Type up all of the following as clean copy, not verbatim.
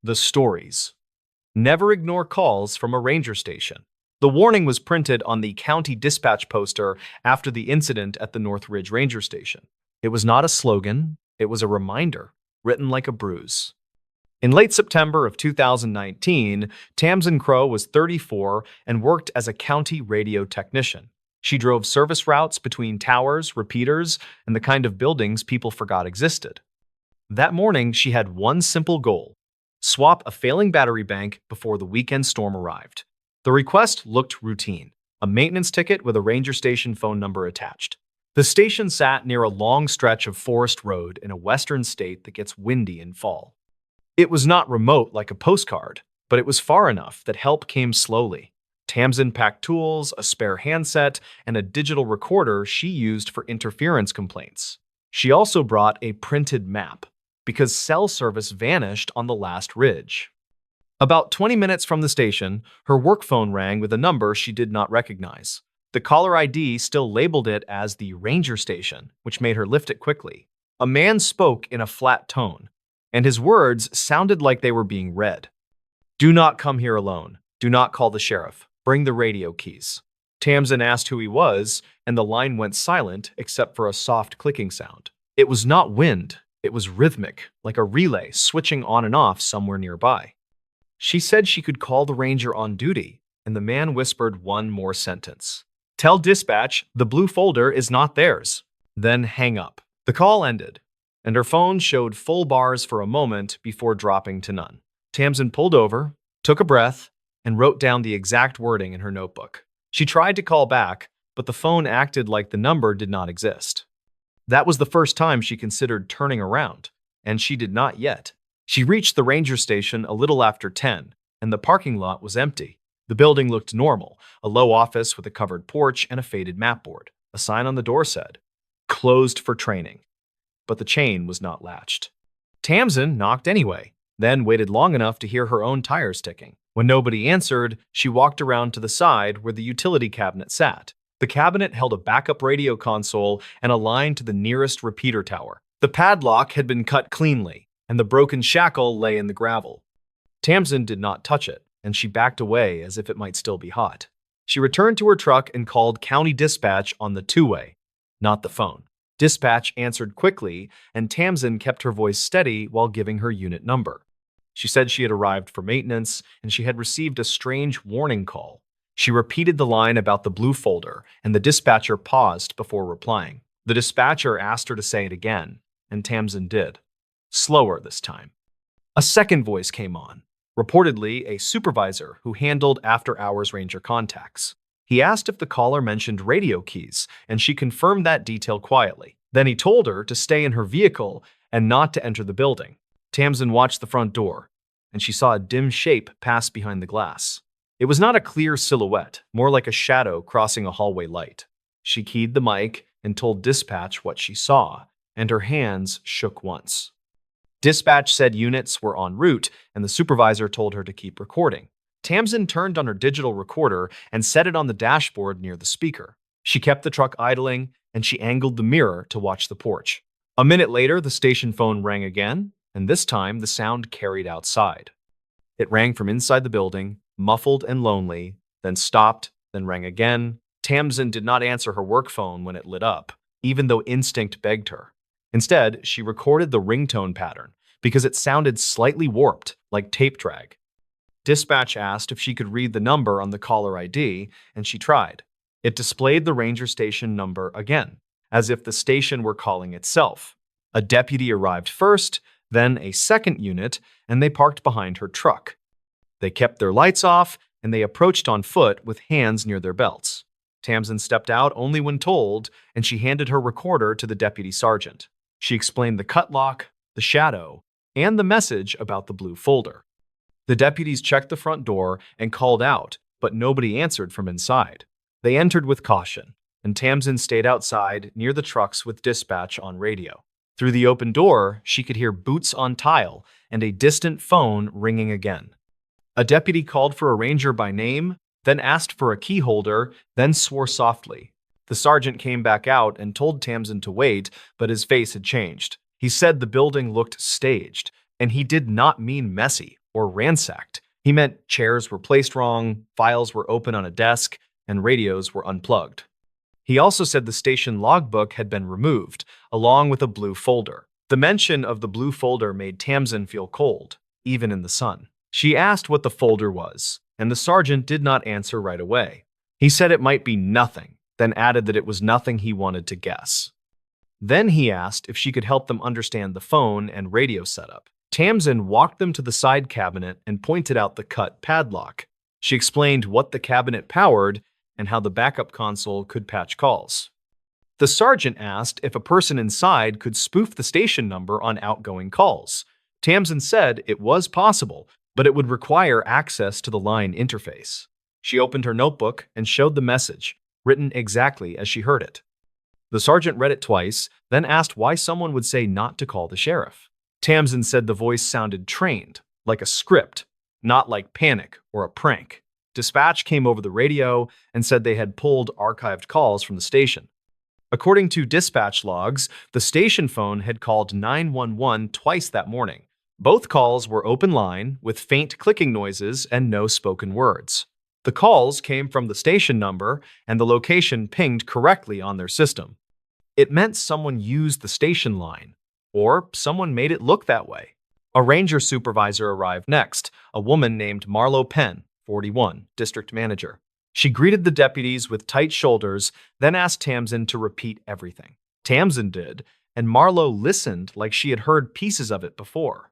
The stories. Never ignore calls from a ranger station. The warning was printed on the county dispatch poster after the incident at the North Ridge Ranger Station. It was not a slogan, it was a reminder, written like a bruise. In late September of 2019, Tamsin Crow was 34 and worked as a county radio technician. She drove service routes between towers, repeaters, and the kind of buildings people forgot existed. That morning, she had one simple goal: swap a failing battery bank before the weekend storm arrived. The request looked routine: a maintenance ticket with a ranger station phone number attached. The station sat near a long stretch of forest road in a western state that gets windy in fall. It was not remote like a postcard, but it was far enough that help came slowly. Tamsin packed tools, a spare handset, and a digital recorder she used for interference complaints. She also brought a printed map, because cell service vanished on the last ridge. About 20 minutes from the station, her work phone rang with a number she did not recognize. The caller ID still labeled it as the Ranger Station, which made her lift it quickly. A man spoke in a flat tone, and his words sounded like they were being read. "Do not come here alone. Do not call the sheriff. Bring the radio keys." Tamsin asked who he was, and the line went silent except for a soft clicking sound. It was not wind. It was rhythmic, like a relay switching on and off somewhere nearby. She said she could call the ranger on duty, and the man whispered one more sentence: "Tell dispatch the blue folder is not theirs." Then hang up. The call ended, and her phone showed full bars for a moment before dropping to none. Tamsin pulled over, took a breath, and wrote down the exact wording in her notebook. She tried to call back, but the phone acted like the number did not exist. That was the first time she considered turning around, and she did not yet. She reached the ranger station a little after 10, and the parking lot was empty. The building looked normal: a low office with a covered porch and a faded mapboard. A sign on the door said, "Closed for training." But the chain was not latched. Tamsin knocked anyway, then waited long enough to hear her own tires ticking. When nobody answered, she walked around to the side where the utility cabinet sat. The cabinet held a backup radio console and a line to the nearest repeater tower. The padlock had been cut cleanly, and the broken shackle lay in the gravel. Tamsin did not touch it, and she backed away as if it might still be hot. She returned to her truck and called county dispatch on the two-way, not the phone. Dispatch answered quickly, and Tamsin kept her voice steady while giving her unit number. She said she had arrived for maintenance, and she had received a strange warning call. She repeated the line about the blue folder, and the dispatcher paused before replying. The dispatcher asked her to say it again, and Tamsin did. Slower this time. A second voice came on, reportedly a supervisor who handled after-hours ranger contacts. He asked if the caller mentioned radio keys, and she confirmed that detail quietly. Then he told her to stay in her vehicle and not to enter the building. Tamsin watched the front door, and she saw a dim shape pass behind the glass. It was not a clear silhouette, more like a shadow crossing a hallway light. She keyed the mic and told dispatch what she saw, and her hands shook once. Dispatch said units were en route, and the supervisor told her to keep recording. Tamsin turned on her digital recorder and set it on the dashboard near the speaker. She kept the truck idling, and she angled the mirror to watch the porch. A minute later, the station phone rang again, and this time the sound carried outside. It rang from inside the building, muffled and lonely, then stopped, then rang again. Tamsin did not answer her work phone when it lit up, even though instinct begged her. Instead, she recorded the ringtone pattern because it sounded slightly warped, like tape drag. Dispatch asked if she could read the number on the caller ID, and she tried. It displayed the ranger station number again, as if the station were calling itself. A deputy arrived first, then a second unit, and they parked behind her truck. They kept their lights off, and they approached on foot with hands near their belts. Tamsin stepped out only when told, and she handed her recorder to the deputy sergeant. She explained the cut lock, the shadow, and the message about the blue folder. The deputies checked the front door and called out, but nobody answered from inside. They entered with caution, and Tamsin stayed outside near the trucks with dispatch on radio. Through the open door, she could hear boots on tile and a distant phone ringing again. A deputy called for a ranger by name, then asked for a key holder, then swore softly. The sergeant came back out and told Tamsin to wait, but his face had changed. He said the building looked staged, and he did not mean messy. or ransacked. He meant chairs were placed wrong, files were open on a desk, and radios were unplugged. He also said the station logbook had been removed, along with a blue folder. The mention of the blue folder made Tamsin feel cold, even in the sun. She asked what the folder was, and the sergeant did not answer right away. He said it might be nothing, then added that it was nothing he wanted to guess. Then he asked if she could help them understand the phone and radio setup. Tamsin walked them to the side cabinet and pointed out the cut padlock. She explained what the cabinet powered and how the backup console could patch calls. The sergeant asked if a person inside could spoof the station number on outgoing calls. Tamsin said it was possible, but it would require access to the line interface. She opened her notebook and showed the message, written exactly as she heard it. The sergeant read it twice, then asked why someone would say not to call the sheriff. Tamsin said the voice sounded trained, like a script, not like panic or a prank. Dispatch came over the radio and said they had pulled archived calls from the station. According to dispatch logs, the station phone had called 911 twice that morning. Both calls were open line, with faint clicking noises and no spoken words. The calls came from the station number, and the location pinged correctly on their system. It meant someone used the station line, or someone made it look that way. A ranger supervisor arrived next, a woman named Mrballen, 41, district manager. She greeted the deputies with tight shoulders, then asked Tamsin to repeat everything. Tamsin did, and Marlowe listened like she had heard pieces of it before.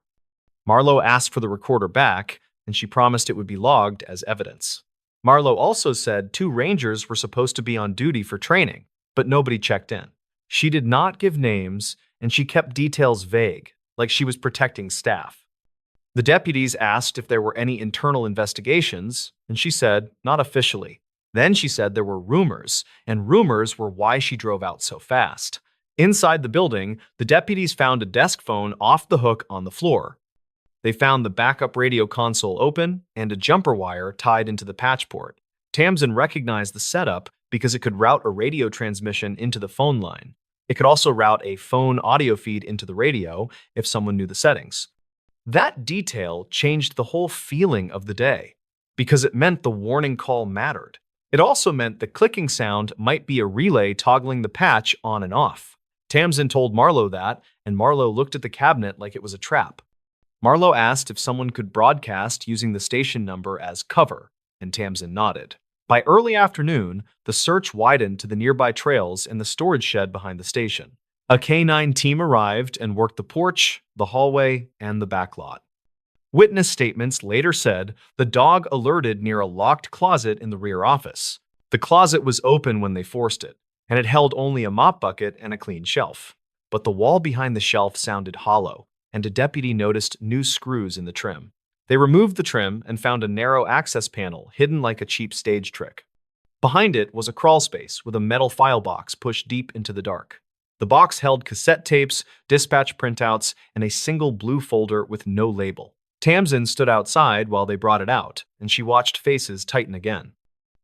Marlowe asked for the recorder back, and she promised it would be logged as evidence. Marlowe also said 2 rangers were supposed to be on duty for training, but nobody checked in. She did not give names, and she kept details vague, like she was protecting staff. The deputies asked if there were any internal investigations, and she said, not officially. Then she said there were rumors, and rumors were why she drove out so fast. Inside the building, the deputies found a desk phone off the hook on the floor. They found the backup radio console open and a jumper wire tied into the patch port. Tamsin recognized the setup because it could route a radio transmission into the phone line. It could also route a phone audio feed into the radio if someone knew the settings. That detail changed the whole feeling of the day because it meant the warning call mattered. It also meant the clicking sound might be a relay toggling the patch on and off. Tamsin told Marlowe that, and Marlowe looked at the cabinet like it was a trap. Marlowe asked if someone could broadcast using the station number as cover, and Tamsin nodded. By early afternoon, the search widened to the nearby trails and the storage shed behind the station. A K-9 team arrived and worked the porch, the hallway, and the back lot. Witness statements later said the dog alerted near a locked closet in the rear office. The closet was open when they forced it, and it held only a mop bucket and a clean shelf. But the wall behind the shelf sounded hollow, and a deputy noticed new screws in the trim. They removed the trim and found a narrow access panel hidden like a cheap stage trick. Behind it was a crawl space with a metal file box pushed deep into the dark. The box held cassette tapes, dispatch printouts, and a single blue folder with no label. Tamsin stood outside while they brought it out, and she watched faces tighten again.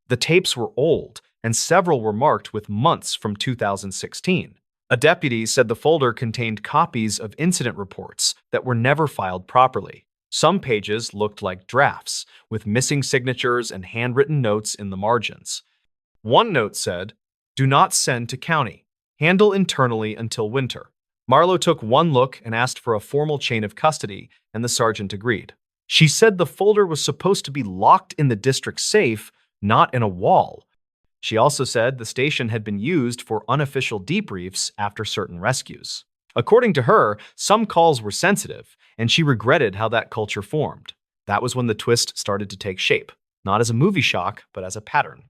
The tapes were old, and several were marked with months from 2016. A deputy said the folder contained copies of incident reports that were never filed properly. Some pages looked like drafts, with missing signatures and handwritten notes in the margins. One note said, "Do not send to county. Handle internally until winter." Marlowe took one look and asked for a formal chain of custody, and the sergeant agreed. She said the folder was supposed to be locked in the district safe, not in a wall. She also said the station had been used for unofficial debriefs after certain rescues. According to her, some calls were sensitive, and she regretted how that culture formed. That was when the twist started to take shape, not as a movie shock, but as a pattern.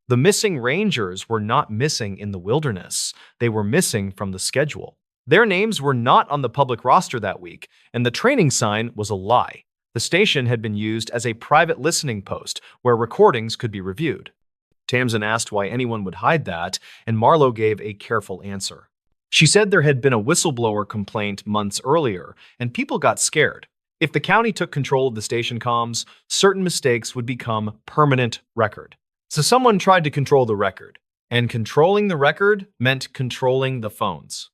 The missing rangers were not missing in the wilderness. They were missing from the schedule. Their names were not on the public roster that week, and the training sign was a lie. The station had been used as a private listening post where recordings could be reviewed. Tamsin asked why anyone would hide that, and Marlowe gave a careful answer. She said there had been a whistleblower complaint months earlier, and people got scared. If the county took control of the station comms, certain mistakes would become permanent record. So someone tried to control the record, and controlling the record meant controlling the phones.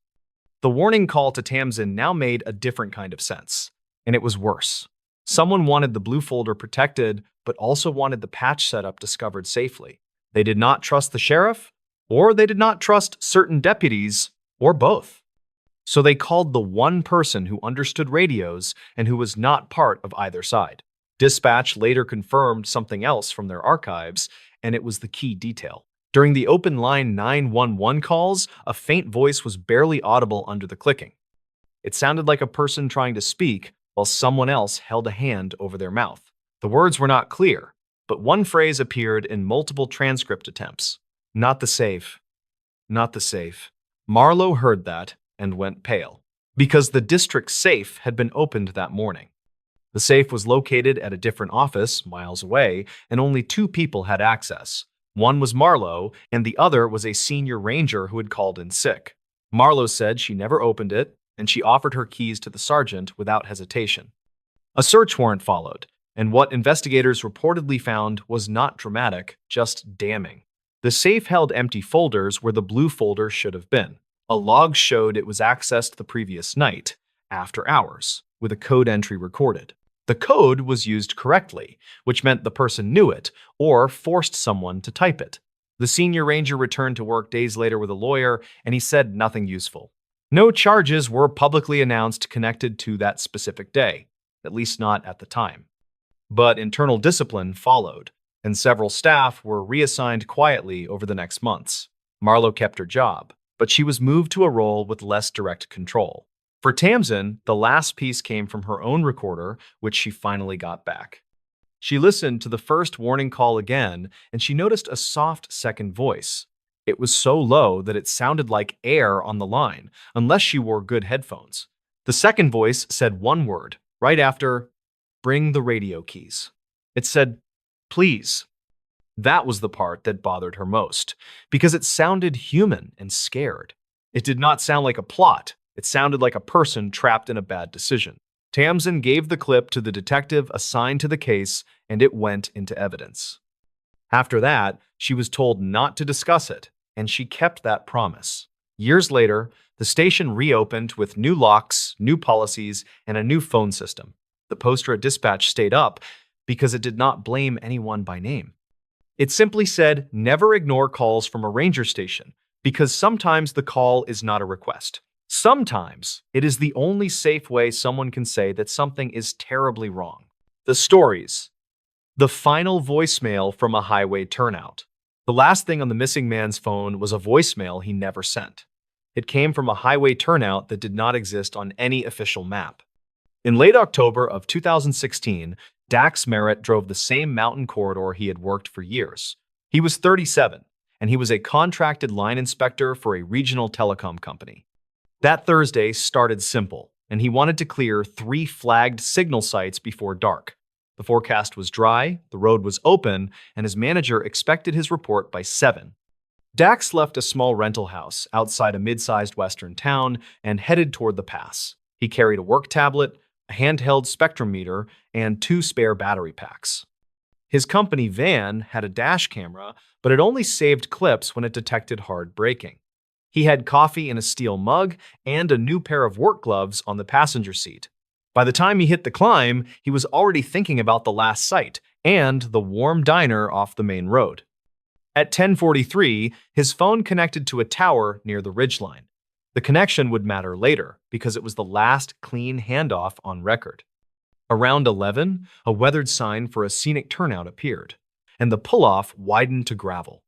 The warning call to Tamsin now made a different kind of sense, and it was worse. Someone wanted the blue folder protected, but also wanted the patch setup discovered safely. They did not trust the sheriff, or they did not trust certain deputies, or both. So they called the one person who understood radios and who was not part of either side. Dispatch later confirmed something else from their archives, and it was the key detail. During the open line 911 calls, a faint voice was barely audible under the clicking. It sounded like a person trying to speak while someone else held a hand over their mouth. The words were not clear, but one phrase appeared in multiple transcript attempts. Not the safe. Not the safe. Marlowe heard that and went pale, because the district safe had been opened that morning. The safe was located at a different office, miles away, and only two people had access. One was Marlowe, and the other was a senior ranger who had called in sick. Marlowe said she never opened it, and she offered her keys to the sergeant without hesitation. A search warrant followed, and what investigators reportedly found was not dramatic, just damning. The safe held empty folders where the blue folder should have been. A log showed it was accessed the previous night, after hours, with a code entry recorded. The code was used correctly, which meant the person knew it or forced someone to type it. The senior ranger returned to work days later with a lawyer, and he said nothing useful. No charges were publicly announced connected to that specific day, at least not at the time. But internal discipline followed, and several staff were reassigned quietly over the next months. Marlowe kept her job, but she was moved to a role with less direct control. For Tamsin, the last piece came from her own recorder, which she finally got back. She listened to the first warning call again, and she noticed a soft second voice. It was so low that it sounded like air on the line, unless she wore good headphones. The second voice said one word, right after, "Bring the radio keys." It said, "Please." That was the part that bothered her most, because it sounded human and scared. It did not sound like a plot. It sounded like a person trapped in a bad decision. Tamsin gave the clip to the detective assigned to the case, and it went into evidence. After that, she was told not to discuss it, and she kept that promise. Years later, the station reopened with new locks, new policies, and a new phone system. The poster at dispatch stayed up because it did not blame anyone by name. It simply said, "Never ignore calls from a ranger station," because sometimes the call is not a request. Sometimes it is the only safe way someone can say that something is terribly wrong. The stories. The final voicemail from a highway turnout. The last thing on the missing man's phone was a voicemail he never sent. It came from a highway turnout that did not exist on any official map. In late October of 2016, Dax Merritt drove the same mountain corridor he had worked for years. He was 37, and he was a contracted line inspector for a regional telecom company. That Thursday started simple, and he wanted to clear 3 flagged signal sites before dark. The forecast was dry, the road was open, and his manager expected his report by 7. Dax left a small rental house outside a mid-sized western town and headed toward the pass. He carried a work tablet, a handheld spectrometer, and 2 spare battery packs. His company van had a dash camera, but it only saved clips when it detected hard braking. He had coffee in a steel mug and a new pair of work gloves on the passenger seat. By the time he hit the climb, he was already thinking about the last site and the warm diner off the main road. At 10:43, his phone connected to a tower near the ridgeline. The connection would matter later because it was the last clean handoff on record. Around 11, a weathered sign for a scenic turnout appeared, and the pull-off widened to gravel.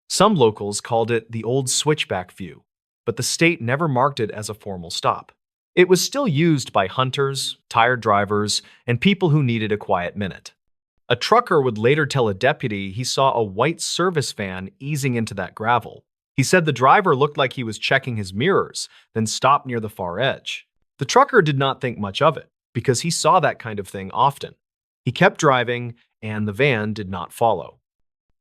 Some locals called it the old switchback view, but the state never marked it as a formal stop. It was still used by hunters, tired drivers, and people who needed a quiet minute. A trucker would later tell a deputy he saw a white service van easing into that gravel. He said the driver looked like he was checking his mirrors, then stopped near the far edge. The trucker did not think much of it, because he saw that kind of thing often. He kept driving, and the van did not follow.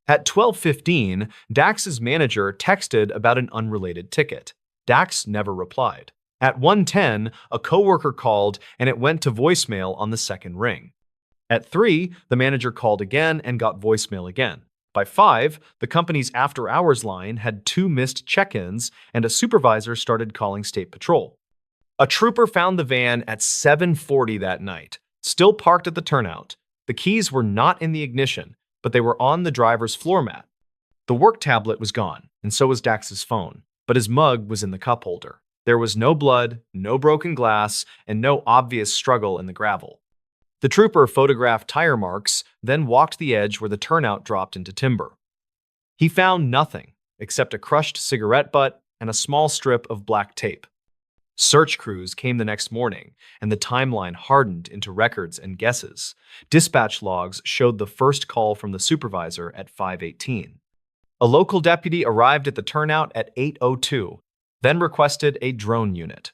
At 12:15, Dax's manager texted about an unrelated ticket. Dax never replied. At 1:10, a coworker called, and it went to voicemail on the second ring. At 3, the manager called again and got voicemail again. By 5, the company's after-hours line had 2 missed check-ins, and a supervisor started calling State Patrol. A trooper found the van at 7:40 that night, still parked at the turnout. The keys were not in the ignition, but they were on the driver's floor mat. The work tablet was gone, and so was Dax's phone, but his mug was in the cup holder. There was no blood, no broken glass, and no obvious struggle in the gravel. The trooper photographed tire marks, then walked the edge where the turnout dropped into timber. He found nothing except a crushed cigarette butt and a small strip of black tape. Search crews came the next morning, and the timeline hardened into records and guesses. Dispatch logs showed the first call from the supervisor at 5:18. A local deputy arrived at the turnout at 8:02, then requested a drone unit.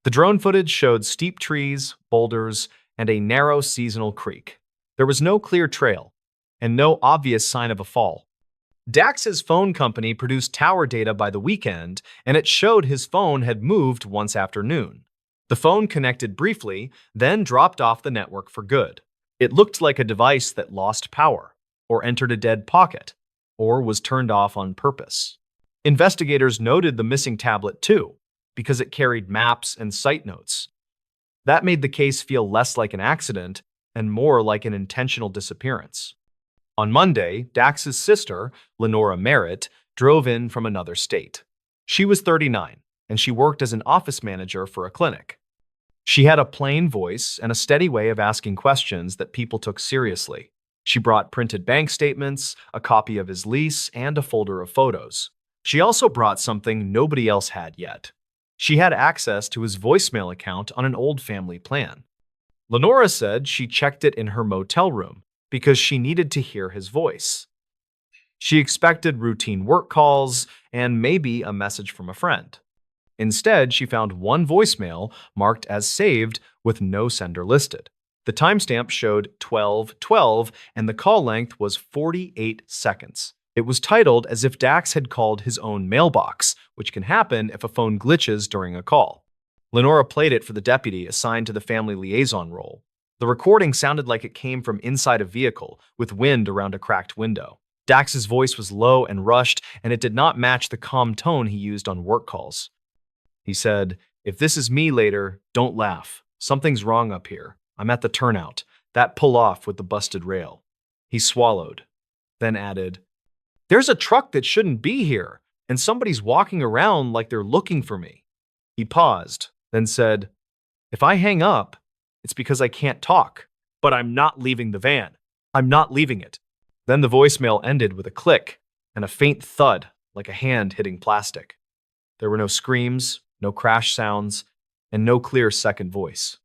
The drone footage showed steep trees, boulders, and a narrow seasonal creek. There was no clear trail, and no obvious sign of a fall. Dax's phone company produced tower data by the weekend, and it showed his phone had moved once after noon. The phone connected briefly, then dropped off the network for good. It looked like a device that lost power, or entered a dead pocket, or was turned off on purpose. Investigators noted the missing tablet too, because it carried maps and site notes. That made the case feel less like an accident and more like an intentional disappearance. On Monday, Dax's sister, Lenora Merritt, drove in from another state. She was 39, and she worked as an office manager for a clinic. She had a plain voice and a steady way of asking questions that people took seriously. She brought printed bank statements, a copy of his lease, and a folder of photos. She also brought something nobody else had yet. She had access to his voicemail account on an old family plan. Lenora said she checked it in her motel room because she needed to hear his voice. She expected routine work calls and maybe a message from a friend. Instead, she found one voicemail marked as saved with no sender listed. The timestamp showed 12:12 and the call length was 48 seconds. It was titled as if Dax had called his own mailbox, which can happen if a phone glitches during a call. Lenora played it for the deputy assigned to the family liaison role. The recording sounded like it came from inside a vehicle, with wind around a cracked window. Dax's voice was low and rushed, and it did not match the calm tone he used on work calls. He said, "If this is me later, don't laugh. Something's wrong up here. I'm at the turnout. That pull-off with the busted rail." He swallowed, then added, "There's a truck that shouldn't be here, and somebody's walking around like they're looking for me." He paused, then said, "If I hang up, it's because I can't talk, but I'm not leaving the van. I'm not leaving it." Then the voicemail ended with a click and a faint thud like a hand hitting plastic. There were no screams, no crash sounds, and no clear second voice.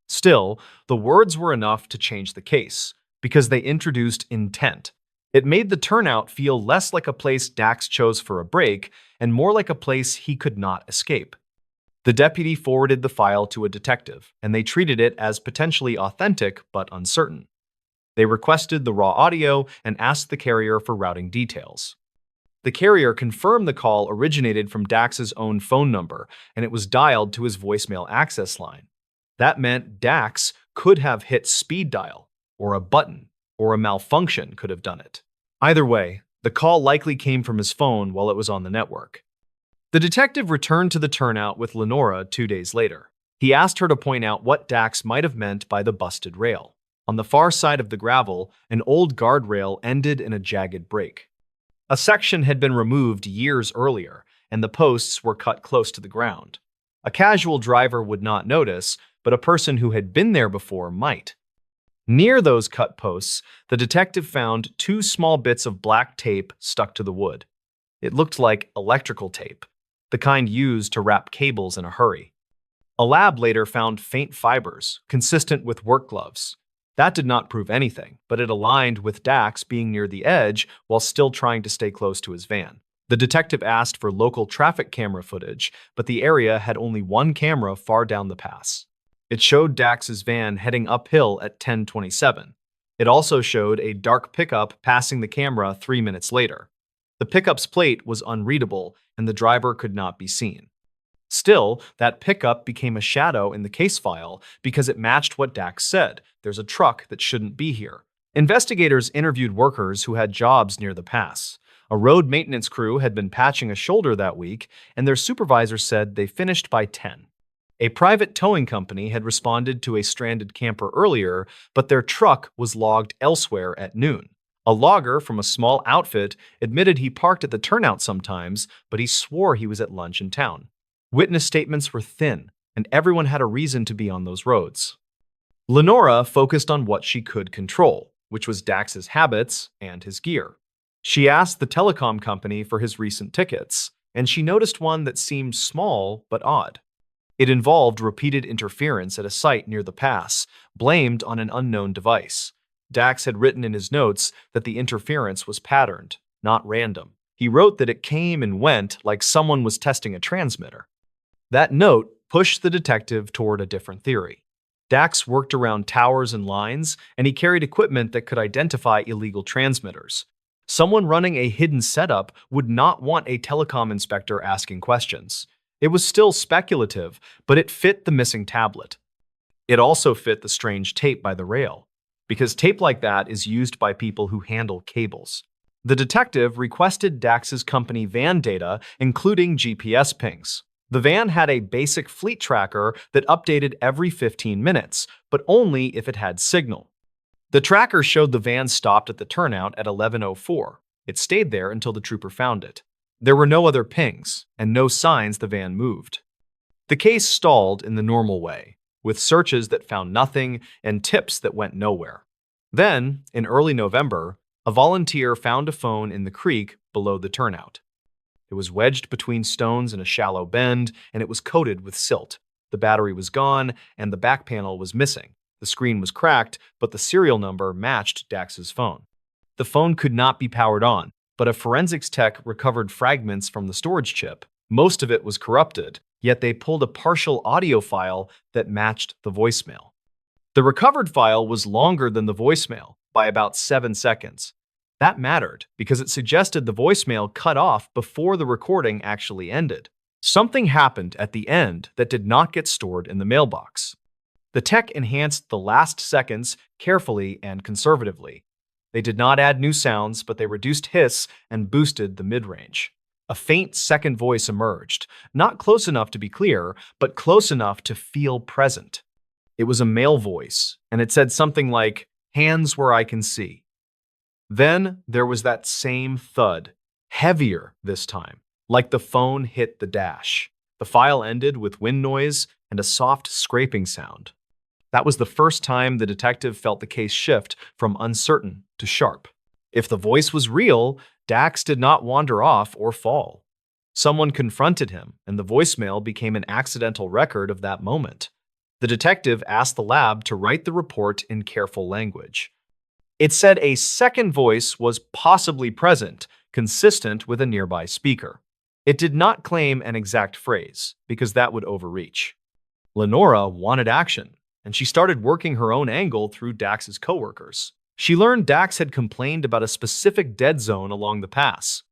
Still, the words were enough to change the case because they introduced intent. It made the turnout feel less like a place Dax chose for a break and more like a place he could not escape. The deputy forwarded the file to a detective, and they treated it as potentially authentic but uncertain. They requested the raw audio and asked the carrier for routing details. The carrier confirmed the call originated from Dax's own phone number, and it was dialed to his voicemail access line. That meant Dax could have hit speed dial, or a button, or a malfunction could have done it. Either way, the call likely came from his phone while it was on the network. The detective returned to the turnout with Lenora 2 days later. He asked her to point out what Dax might have meant by the busted rail. On the far side of the gravel, an old guardrail ended in a jagged break. A section had been removed years earlier, and the posts were cut close to the ground. A casual driver would not notice, but a person who had been there before might. Near those cut posts, the detective found 2 small bits of black tape stuck to the wood. It looked like electrical tape, the kind used to wrap cables in a hurry. A lab later found faint fibers, consistent with work gloves. That did not prove anything, but it aligned with Dax being near the edge while still trying to stay close to his van. The detective asked for local traffic camera footage, but the area had only one camera far down the pass. It showed Dax's van heading uphill at 10:27. It also showed a dark pickup passing the camera 3 minutes later. The pickup's plate was unreadable, and the driver could not be seen. Still, that pickup became a shadow in the case file because it matched what Dax said: "There's a truck that shouldn't be here." Investigators interviewed workers who had jobs near the pass. A road maintenance crew had been patching a shoulder that week, and their supervisor said they finished by 10. A private towing company had responded to a stranded camper earlier, but their truck was logged elsewhere at noon. A logger from a small outfit admitted he parked at the turnout sometimes, but he swore he was at lunch in town. Witness statements were thin, and everyone had a reason to be on those roads. Lenora focused on what she could control, which was Dax's habits and his gear. She asked the telecom company for his recent tickets, and she noticed one that seemed small but odd. It involved repeated interference at a site near the pass, blamed on an unknown device. Dax had written in his notes that the interference was patterned, not random. He wrote that it came and went like someone was testing a transmitter. That note pushed the detective toward a different theory. Dax worked around towers and lines, and he carried equipment that could identify illegal transmitters. Someone running a hidden setup would not want a telecom inspector asking questions. It was still speculative, but it fit the missing tablet. It also fit the strange tape by the rail, because tape like that is used by people who handle cables. The detective requested Dax's company van data, including GPS pings. The van had a basic fleet tracker that updated every 15 minutes, but only if it had signal. The tracker showed the van stopped at the turnout at 11:04. It stayed there until the trooper found it. There were no other pings, and no signs the van moved. The case stalled in the normal way, with searches that found nothing and tips that went nowhere. Then, in early November, a volunteer found a phone in the creek below the turnout. It was wedged between stones in a shallow bend, and it was coated with silt. The battery was gone, and the back panel was missing. The screen was cracked, but the serial number matched Dax's phone. The phone could not be powered on, but a forensics tech recovered fragments from the storage chip. Most of it was corrupted, yet they pulled a partial audio file that matched the voicemail. The recovered file was longer than the voicemail, by about 7 seconds. That mattered because it suggested the voicemail cut off before the recording actually ended. Something happened at the end that did not get stored in the mailbox. The tech enhanced the last seconds carefully and conservatively. They did not add new sounds, but they reduced hiss and boosted the mid-range. A faint second voice emerged, not close enough to be clear, but close enough to feel present. It was a male voice, and it said something like, "Hands where I can see." Then there was that same thud, heavier this time, like the phone hit the dash. The file ended with wind noise and a soft scraping sound. That was the first time the detective felt the case shift from uncertain to sharp. If the voice was real, Dax did not wander off or fall. Someone confronted him, and the voicemail became an accidental record of that moment. The detective asked the lab to write the report in careful language. It said a second voice was possibly present, consistent with a nearby speaker. It did not claim an exact phrase, because that would overreach. Lenora wanted action, and she started working her own angle through Dax's coworkers. She learned Dax had complained about a specific dead zone along the pass.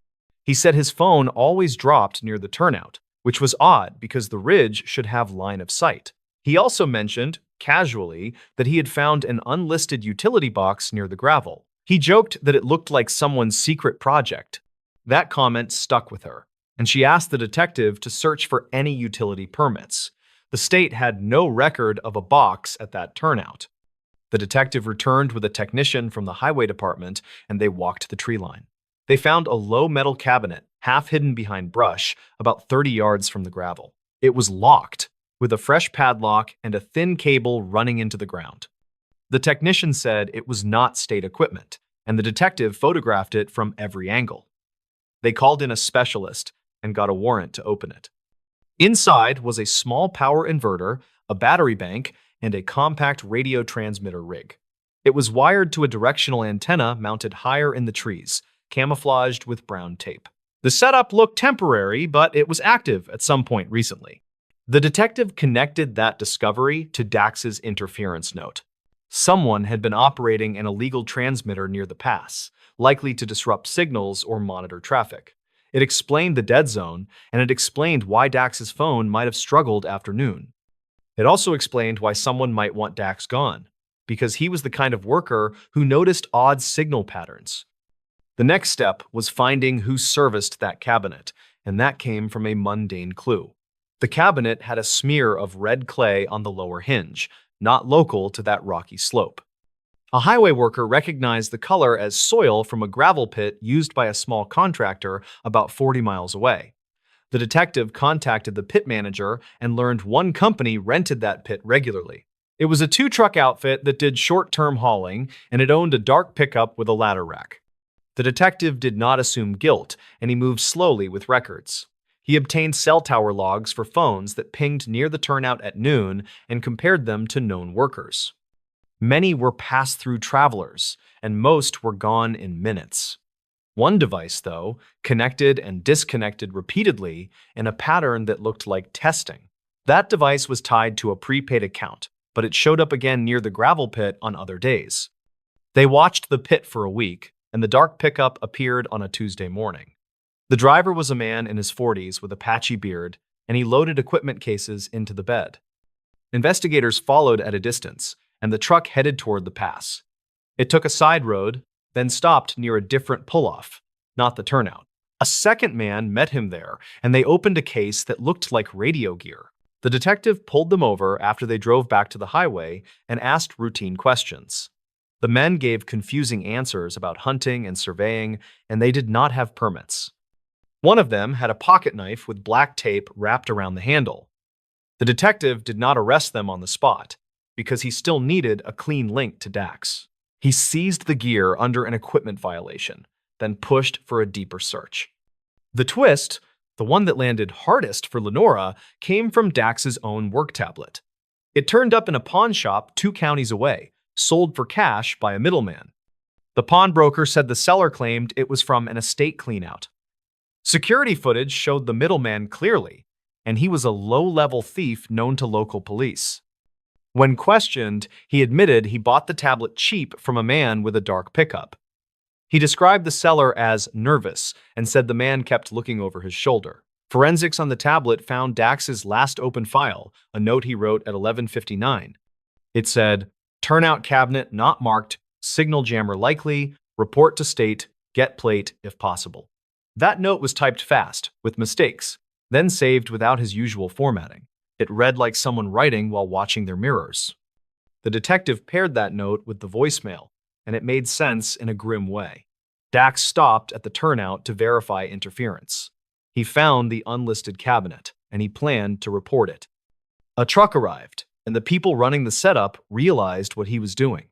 He said his phone always dropped near the turnout, which was odd because the ridge should have line of sight. He also mentioned, casually, that he had found an unlisted utility box near the gravel. He joked that it looked like someone's secret project. That comment stuck with her, and she asked the detective to search for any utility permits. The state had no record of a box at that turnout. The detective returned with a technician from the highway department, and they walked the tree line. They found a low metal cabinet, half hidden behind brush, about 30 yards from the gravel. It was locked, with a fresh padlock and a thin cable running into the ground. The technician said it was not state equipment, and the detective photographed it from every angle. They called in a specialist and got a warrant to open it. Inside was a small power inverter, a battery bank, and a compact radio transmitter rig. It was wired to a directional antenna mounted higher in the trees, camouflaged with brown tape. The setup looked temporary, but it was active at some point recently. The detective connected that discovery to Dax's interference note. Someone had been operating an illegal transmitter near the pass, likely to disrupt signals or monitor traffic. It explained the dead zone, and it explained why Dax's phone might have struggled after noon. It also explained why someone might want Dax gone, because he was the kind of worker who noticed odd signal patterns. The next step was finding who serviced that cabinet, and that came from a mundane clue. The cabinet had a smear of red clay on the lower hinge, not local to that rocky slope. A highway worker recognized the color as soil from a gravel pit used by a small contractor about 40 miles away. The detective contacted the pit manager and learned one company rented that pit regularly. It was a two-truck outfit that did short-term hauling, and it owned a dark pickup with a ladder rack. The detective did not assume guilt, and he moved slowly with records. He obtained cell tower logs for phones that pinged near the turnout at noon and compared them to known workers. Many were pass-through travelers, and most were gone in minutes. One device, though, connected and disconnected repeatedly in a pattern that looked like testing. That device was tied to a prepaid account, but it showed up again near the gravel pit on other days. They watched the pit for a week, and the dark pickup appeared on a Tuesday morning. The driver was a man in his 40s with a patchy beard, and he loaded equipment cases into the bed. Investigators followed at a distance, and the truck headed toward the pass. It took a side road, then stopped near a different pull-off, not the turnout. A second man met him there, and they opened a case that looked like radio gear. The detective pulled them over after they drove back to the highway and asked routine questions. The men gave confusing answers about hunting and surveying, and they did not have permits. One of them had a pocket knife with black tape wrapped around the handle. The detective did not arrest them on the spot, because he still needed a clean link to Dax. He seized the gear under an equipment violation, then pushed for a deeper search. The twist, the one that landed hardest for Lenora, came from Dax's own work tablet. It turned up in a pawn shop 2 counties away, sold for cash by a middleman. The pawnbroker said the seller claimed it was from an estate cleanout. Security footage showed the middleman clearly, and he was a low-level thief known to local police. When questioned, he admitted he bought the tablet cheap from a man with a dark pickup. He described the seller as nervous and said the man kept looking over his shoulder. Forensics on the tablet found Dax's last open file, a note he wrote at 11:59. It said, "Turnout cabinet not marked, signal jammer likely, report to state, get plate if possible." That note was typed fast, with mistakes, then saved without his usual formatting. It read like someone writing while watching their mirrors. The detective paired that note with the voicemail, and it made sense in a grim way. Dax stopped at the turnout to verify interference. He found the unlisted cabinet, and he planned to report it. A truck arrived, and the people running the setup realized what he was doing.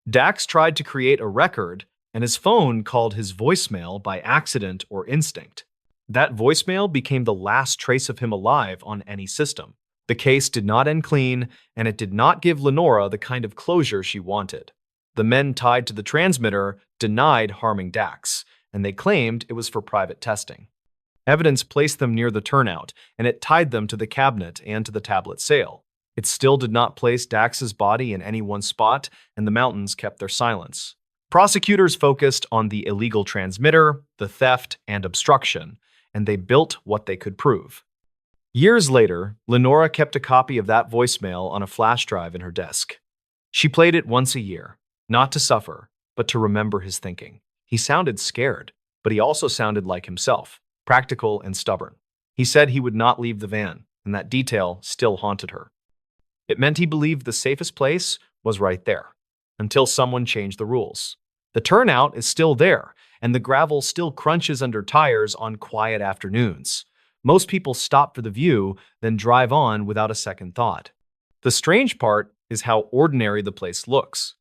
Dax tried to create a record, and his phone called his voicemail by accident or instinct. That voicemail became the last trace of him alive on any system. The case did not end clean, and it did not give Lenora the kind of closure she wanted. The men tied to the transmitter denied harming Dax, and they claimed it was for private testing. Evidence placed them near the turnout, and it tied them to the cabinet and to the tablet sale. It still did not place Dax's body in any one spot, and the mountains kept their silence. Prosecutors focused on the illegal transmitter, the theft, and obstruction, and they built what they could prove. Years later, Lenora kept a copy of that voicemail on a flash drive in her desk. She played it once a year, not to suffer, but to remember his thinking. He sounded scared, but he also sounded like himself, practical and stubborn. He said he would not leave the van, and that detail still haunted her. It meant he believed the safest place was right there, until someone changed the rules. The turnout is still there, and the gravel still crunches under tires on quiet afternoons. Most people stop for the view, then drive on without a second thought. The strange part is how ordinary the place looks.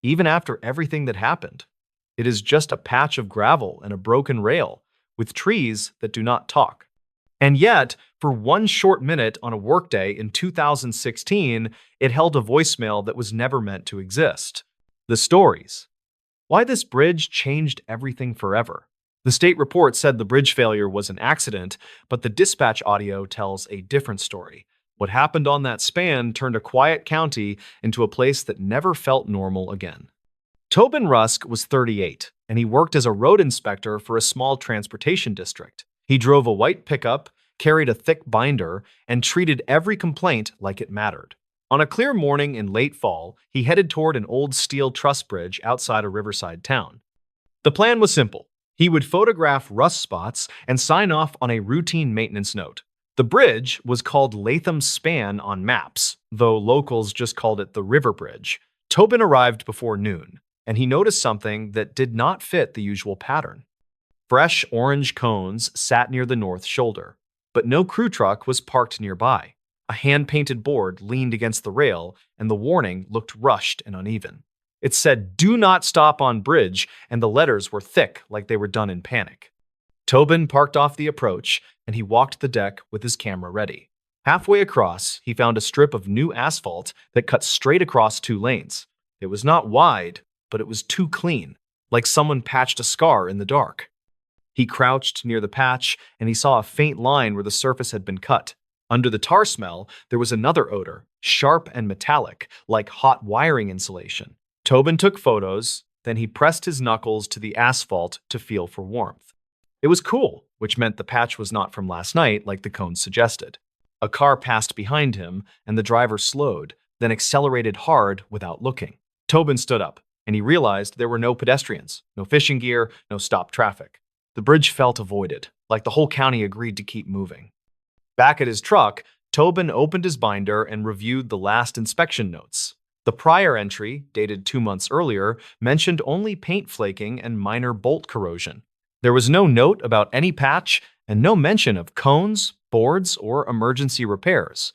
Even after everything that happened, it is just a patch of gravel and a broken rail, with trees that do not talk. And yet, for one short minute on a workday in 2016, it held a voicemail that was never meant to exist. The stories. Why this bridge changed everything forever. The state report said the bridge failure was an accident, but the dispatch audio tells a different story. What happened on that span turned a quiet county into a place that never felt normal again. Tobin Rusk was 38, and he worked as a road inspector for a small transportation district. He drove a white pickup, carried a thick binder, and treated every complaint like it mattered. On a clear morning in late fall, he headed toward an old steel truss bridge outside a riverside town. The plan was simple. He would photograph rust spots and sign off on a routine maintenance note. The bridge was called Latham's Span on maps, though locals just called it the River Bridge. Tobin arrived before noon, and he noticed something that did not fit the usual pattern. Fresh orange cones sat near the north shoulder, but no crew truck was parked nearby. A hand-painted board leaned against the rail, and the warning looked rushed and uneven. It said, "Do not stop on bridge," and the letters were thick like they were done in panic. Tobin parked off the approach, and he walked the deck with his camera ready. Halfway across, he found a strip of new asphalt that cut straight across 2 lanes. It was not wide, but it was too clean, like someone patched a scar in the dark. He crouched near the patch, and he saw a faint line where the surface had been cut. Under the tar smell, there was another odor, sharp and metallic, like hot wiring insulation. Tobin took photos, then he pressed his knuckles to the asphalt to feel for warmth. It was cool, which meant the patch was not from last night like the cones suggested. A car passed behind him, and the driver slowed, then accelerated hard without looking. Tobin stood up, and he realized there were no pedestrians, no fishing gear, no stopped traffic. The bridge felt avoided, like the whole county agreed to keep moving. Back at his truck, Tobin opened his binder and reviewed the last inspection notes. The prior entry, dated 2 months earlier, mentioned only paint flaking and minor bolt corrosion. There was no note about any patch and no mention of cones, boards, or emergency repairs.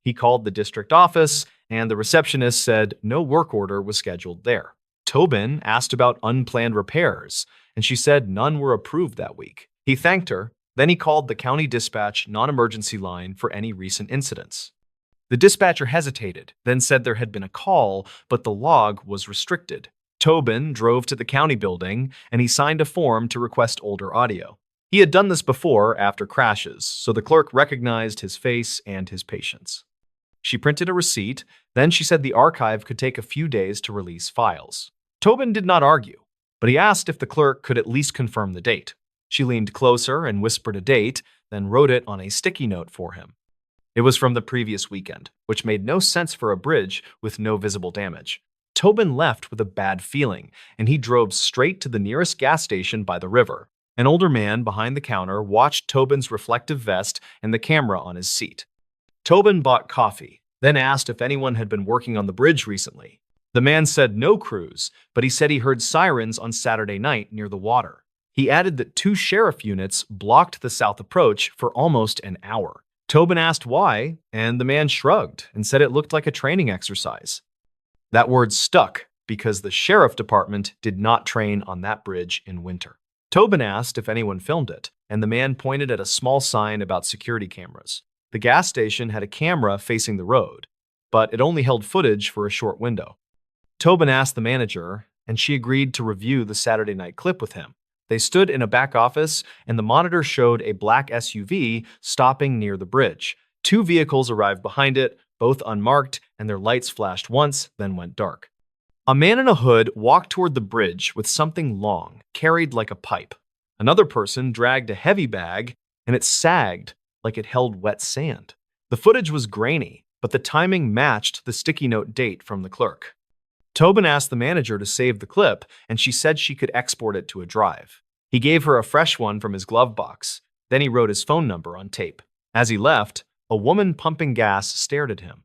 He called the district office, and the receptionist said no work order was scheduled there. Tobin asked about unplanned repairs, and she said none were approved that week. He thanked her. Then he called the county dispatch non-emergency line for any recent incidents. The dispatcher hesitated, then said there had been a call, but the log was restricted. Tobin drove to the county building, and he signed a form to request older audio. He had done this before after crashes, so the clerk recognized his face and his patience. She printed a receipt, then she said the archive could take a few days to release files. Tobin did not argue, but he asked if the clerk could at least confirm the date. She leaned closer and whispered a date, then wrote it on a sticky note for him. It was from the previous weekend, which made no sense for a bridge with no visible damage. Tobin left with a bad feeling, and he drove straight to the nearest gas station by the river. An older man behind the counter watched Tobin's reflective vest and the camera on his seat. Tobin bought coffee, then asked if anyone had been working on the bridge recently. The man said no crews, but he said he heard sirens on Saturday night near the water. He added that 2 sheriff units blocked the south approach for almost an hour. Tobin asked why, and the man shrugged and said it looked like a training exercise. That word stuck because the sheriff department did not train on that bridge in winter. Tobin asked if anyone filmed it, and the man pointed at a small sign about security cameras. The gas station had a camera facing the road, but it only held footage for a short window. Tobin asked the manager, and she agreed to review the Saturday night clip with him. They stood in a back office, and the monitor showed a black SUV stopping near the bridge. 2 vehicles arrived behind it, both unmarked, and their lights flashed once, then went dark. A man in a hood walked toward the bridge with something long, carried like a pipe. Another person dragged a heavy bag, and it sagged like it held wet sand. The footage was grainy, but the timing matched the sticky note date from the clerk. Tobin asked the manager to save the clip, and she said she could export it to a drive. He gave her a fresh one from his glove box. Then he wrote his phone number on tape. As he left, a woman pumping gas stared at him.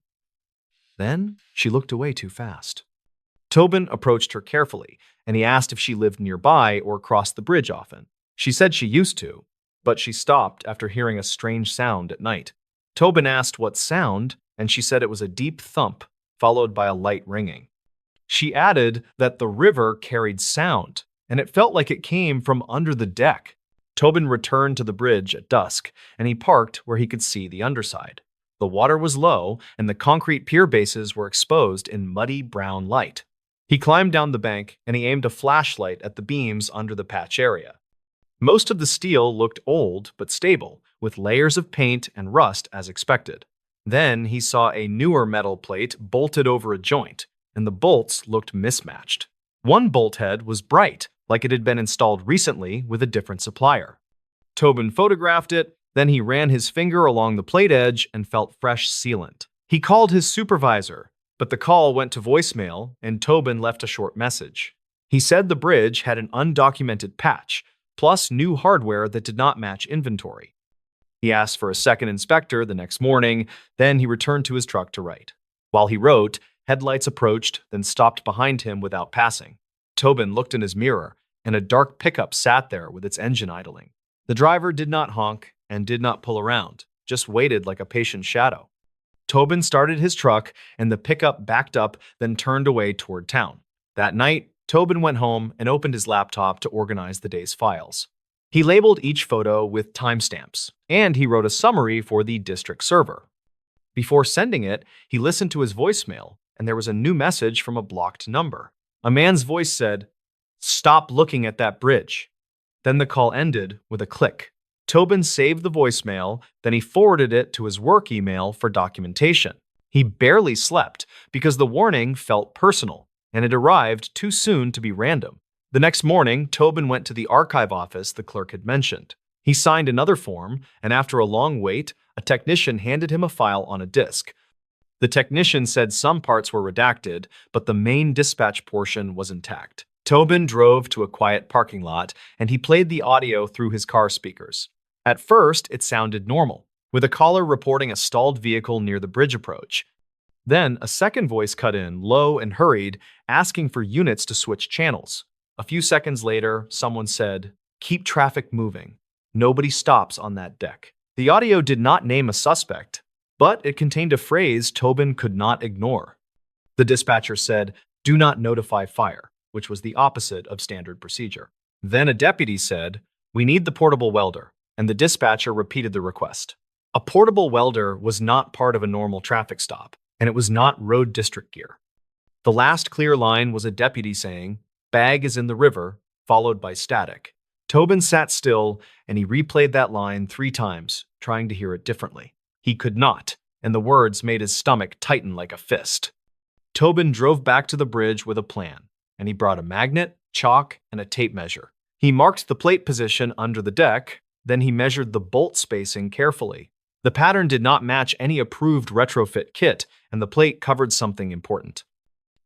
Then she looked away too fast. Tobin approached her carefully, and he asked if she lived nearby or crossed the bridge often. She said she used to, but she stopped after hearing a strange sound at night. Tobin asked what sound, and she said it was a deep thump, followed by a light ringing. She added that the river carried sound, and it felt like it came from under the deck. Tobin returned to the bridge at dusk, and he parked where he could see the underside. The water was low, and the concrete pier bases were exposed in muddy brown light. He climbed down the bank, and he aimed a flashlight at the beams under the patch area. Most of the steel looked old but stable, with layers of paint and rust as expected. Then he saw a newer metal plate bolted over a joint, and the bolts looked mismatched. One bolt head was bright, like it had been installed recently with a different supplier. Tobin photographed it, then he ran his finger along the plate edge and felt fresh sealant. He called his supervisor, but the call went to voicemail, and Tobin left a short message. He said the bridge had an undocumented patch, plus new hardware that did not match inventory. He asked for a second inspector the next morning, then he returned to his truck to write. While he wrote, headlights approached, then stopped behind him without passing. Tobin looked in his mirror, and a dark pickup sat there with its engine idling. The driver did not honk and did not pull around, just waited like a patient shadow. Tobin started his truck, and the pickup backed up, then turned away toward town. That night, Tobin went home and opened his laptop to organize the day's files. He labeled each photo with timestamps, and he wrote a summary for the district server. Before sending it, he listened to his voicemail, and there was a new message from a blocked number. A man's voice said, "Stop looking at that bridge." Then the call ended with a click. Tobin saved the voicemail, then he forwarded it to his work email for documentation. He barely slept because the warning felt personal, and it arrived too soon to be random. The next morning, Tobin went to the archive office the clerk had mentioned. He signed another form, and after a long wait, a technician handed him a file on a disk. The technician said some parts were redacted, but the main dispatch portion was intact. Tobin drove to a quiet parking lot, and he played the audio through his car speakers. At first, it sounded normal, with a caller reporting a stalled vehicle near the bridge approach. Then, a second voice cut in, low and hurried, asking for units to switch channels. A few seconds later, someone said, "Keep traffic moving. Nobody stops on that deck." The audio did not name a suspect, but it contained a phrase Tobin could not ignore. The dispatcher said, "Do not notify fire," which was the opposite of standard procedure. Then a deputy said, "We need the portable welder," and the dispatcher repeated the request. A portable welder was not part of a normal traffic stop, and it was not road district gear. The last clear line was a deputy saying, "Bag is in the river," followed by static. Tobin sat still, and he replayed that line 3 times, trying to hear it differently. He could not, and the words made his stomach tighten like a fist. Tobin drove back to the bridge with a plan, and he brought a magnet, chalk, and a tape measure. He marked the plate position under the deck, then he measured the bolt spacing carefully. The pattern did not match any approved retrofit kit, and the plate covered something important.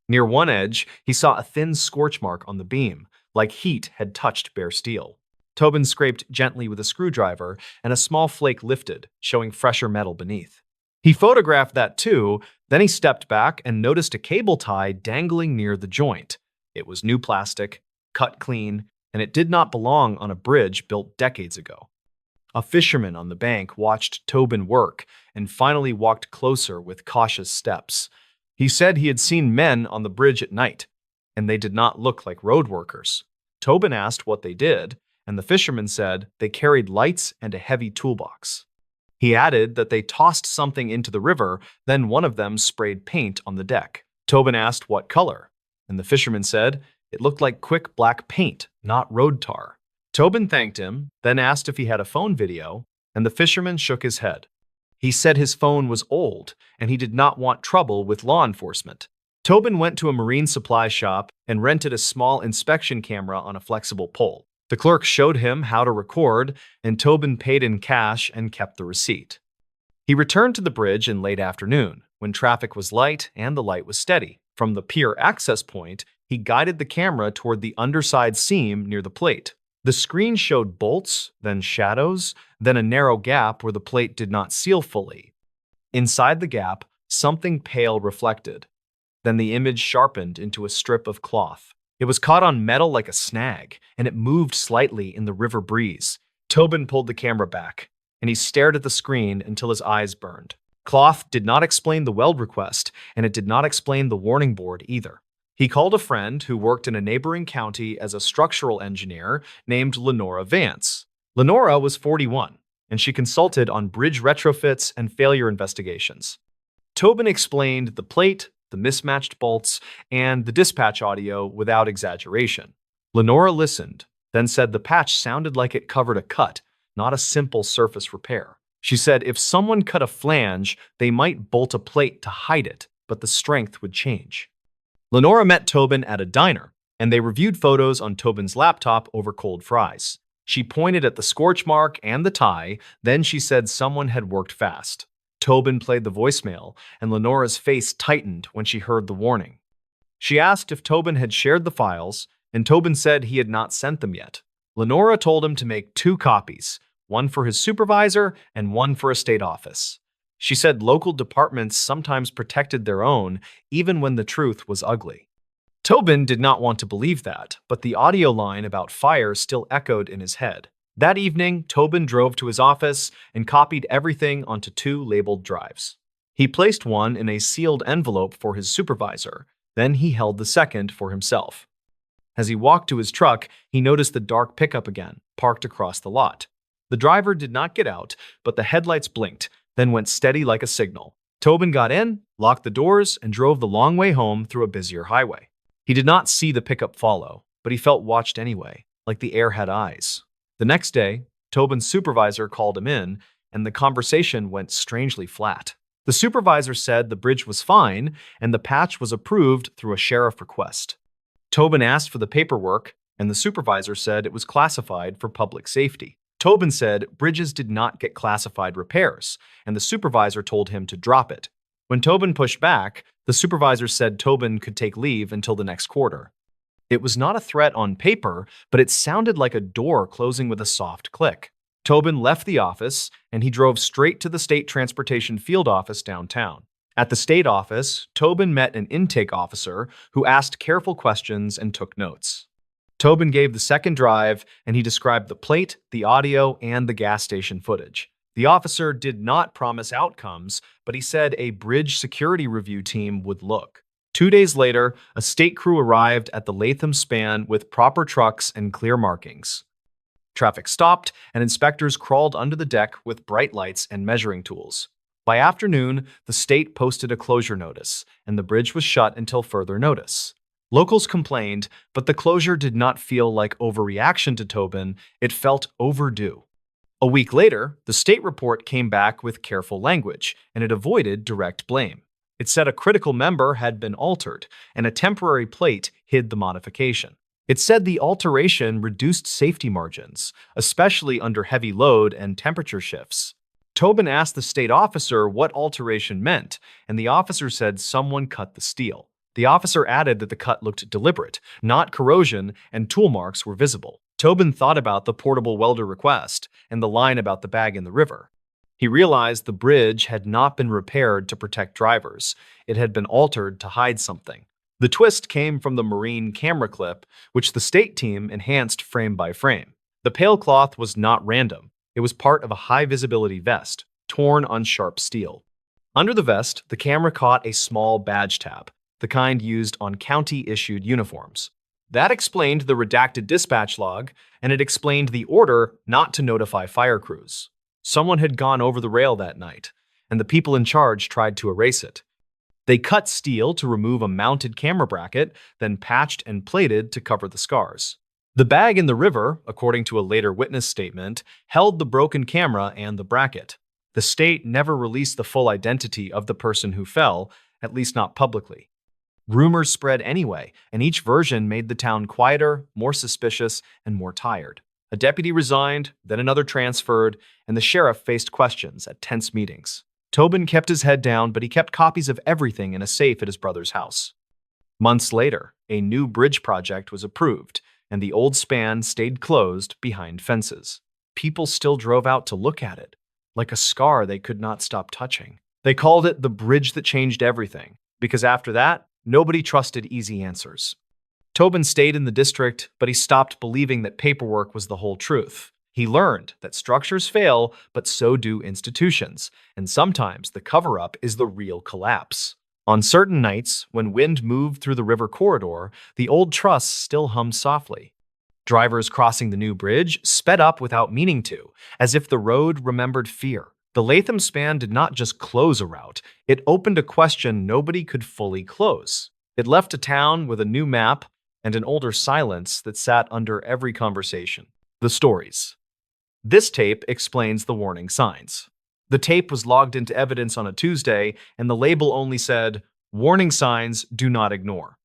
Near one edge, he saw a thin scorch mark on the beam, like heat had touched bare steel. Tobin scraped gently with a screwdriver, and a small flake lifted, showing fresher metal beneath. He photographed that too, then he stepped back and noticed a cable tie dangling near the joint. It was new plastic, cut clean, and it did not belong on a bridge built decades ago. A fisherman on the bank watched Tobin work and finally walked closer with cautious steps. He said he had seen men on the bridge at night, and they did not look like road workers. Tobin asked what they did, and the fisherman said they carried lights and a heavy toolbox. He added that they tossed something into the river, then one of them sprayed paint on the deck. Tobin asked what color, and the fisherman said it looked like quick black paint, not road tar. Tobin thanked him, then asked if he had a phone video, and the fisherman shook his head. He said his phone was old, and he did not want trouble with law enforcement. Tobin went to a marine supply shop and rented a small inspection camera on a flexible pole. The clerk showed him how to record, and Tobin paid in cash and kept the receipt. He returned to the bridge in late afternoon, when traffic was light and the light was steady. From the pier access point, he guided the camera toward the underside seam near the plate. The screen showed bolts, then shadows, then a narrow gap where the plate did not seal fully. Inside the gap, something pale reflected. Then the image sharpened into a strip of cloth. It was caught on metal like a snag, and it moved slightly in the river breeze. Tobin pulled the camera back, and he stared at the screen until his eyes burned. Cloth did not explain the weld request, and it did not explain the warning board either. He called a friend who worked in a neighboring county as a structural engineer named Lenora Vance. Lenora was 41, and she consulted on bridge retrofits and failure investigations. Tobin explained the plate, the mismatched bolts, and the dispatch audio without exaggeration. Lenora listened, then said the patch sounded like it covered a cut, not a simple surface repair. She said if someone cut a flange, they might bolt a plate to hide it, but the strength would change. Lenora met Tobin at a diner, and they reviewed photos on Tobin's laptop over cold fries. She pointed at the scorch mark and the tie, then she said someone had worked fast. Tobin played the voicemail, and Lenora's face tightened when she heard the warning. She asked if Tobin had shared the files, and Tobin said he had not sent them yet. Lenora told him to make 2 copies, one for his supervisor and one for a state office. She said local departments sometimes protected their own, even when the truth was ugly. Tobin did not want to believe that, but the audio line about fire still echoed in his head. That evening, Tobin drove to his office and copied everything onto 2 labeled drives. He placed one in a sealed envelope for his supervisor, then he held the second for himself. As he walked to his truck, he noticed the dark pickup again, parked across the lot. The driver did not get out, but the headlights blinked, then went steady like a signal. Tobin got in, locked the doors, and drove the long way home through a busier highway. He did not see the pickup follow, but he felt watched anyway, like the air had eyes. The next day, Tobin's supervisor called him in, and the conversation went strangely flat. The supervisor said the bridge was fine, and the patch was approved through a sheriff request. Tobin asked for the paperwork, and the supervisor said it was classified for public safety. Tobin said bridges did not get classified repairs, and the supervisor told him to drop it. When Tobin pushed back, the supervisor said Tobin could take leave until the next quarter. It was not a threat on paper, but it sounded like a door closing with a soft click. Tobin left the office, and he drove straight to the state transportation field office downtown. At the state office, Tobin met an intake officer who asked careful questions and took notes. Tobin gave the second drive, and he described the plate, the audio, and the gas station footage. The officer did not promise outcomes, but he said a bridge security review team would look. 2 days later, a state crew arrived at the Latham span with proper trucks and clear markings. Traffic stopped, and inspectors crawled under the deck with bright lights and measuring tools. By afternoon, the state posted a closure notice, and the bridge was shut until further notice. Locals complained, but the closure did not feel like overreaction to Tobin, it felt overdue. A week later, the state report came back with careful language, and it avoided direct blame. It said a critical member had been altered, and a temporary plate hid the modification. It said the alteration reduced safety margins, especially under heavy load and temperature shifts. Tobin asked the state officer what alteration meant, and the officer said someone cut the steel. The officer added that the cut looked deliberate, not corrosion, and tool marks were visible. Tobin thought about the portable welder request and the line about the bag in the river. He realized the bridge had not been repaired to protect drivers. It had been altered to hide something. The twist came from the marine camera clip, which the state team enhanced frame by frame. The pale cloth was not random. It was part of a high-visibility vest, torn on sharp steel. Under the vest, the camera caught a small badge tab, the kind used on county-issued uniforms. That explained the redacted dispatch log, and it explained the order not to notify fire crews. Someone had gone over the rail that night, and the people in charge tried to erase it. They cut steel to remove a mounted camera bracket, then patched and plated to cover the scars. The bag in the river, according to a later witness statement, held the broken camera and the bracket. The state never released the full identity of the person who fell, at least not publicly. Rumors spread anyway, and each version made the town quieter, more suspicious, and more tired. A deputy resigned, then another transferred, and the sheriff faced questions at tense meetings. Tobin kept his head down, but he kept copies of everything in a safe at his brother's house. Months later, a new bridge project was approved, and the old span stayed closed behind fences. People still drove out to look at it, like a scar they could not stop touching. They called it the bridge that changed everything, because after that, nobody trusted easy answers. Tobin stayed in the district, but he stopped believing that paperwork was the whole truth. He learned that structures fail, but so do institutions, and sometimes the cover-up is the real collapse. On certain nights, when wind moved through the river corridor, the old truss still hummed softly. Drivers crossing the new bridge sped up without meaning to, as if the road remembered fear. The Latham span did not just close a route, it opened a question nobody could fully close. It left a town with a new map and an older silence that sat under every conversation. The stories. This tape explains the warning signs. The tape was logged into evidence on a Tuesday, and the label only said, "Warning signs, do not ignore."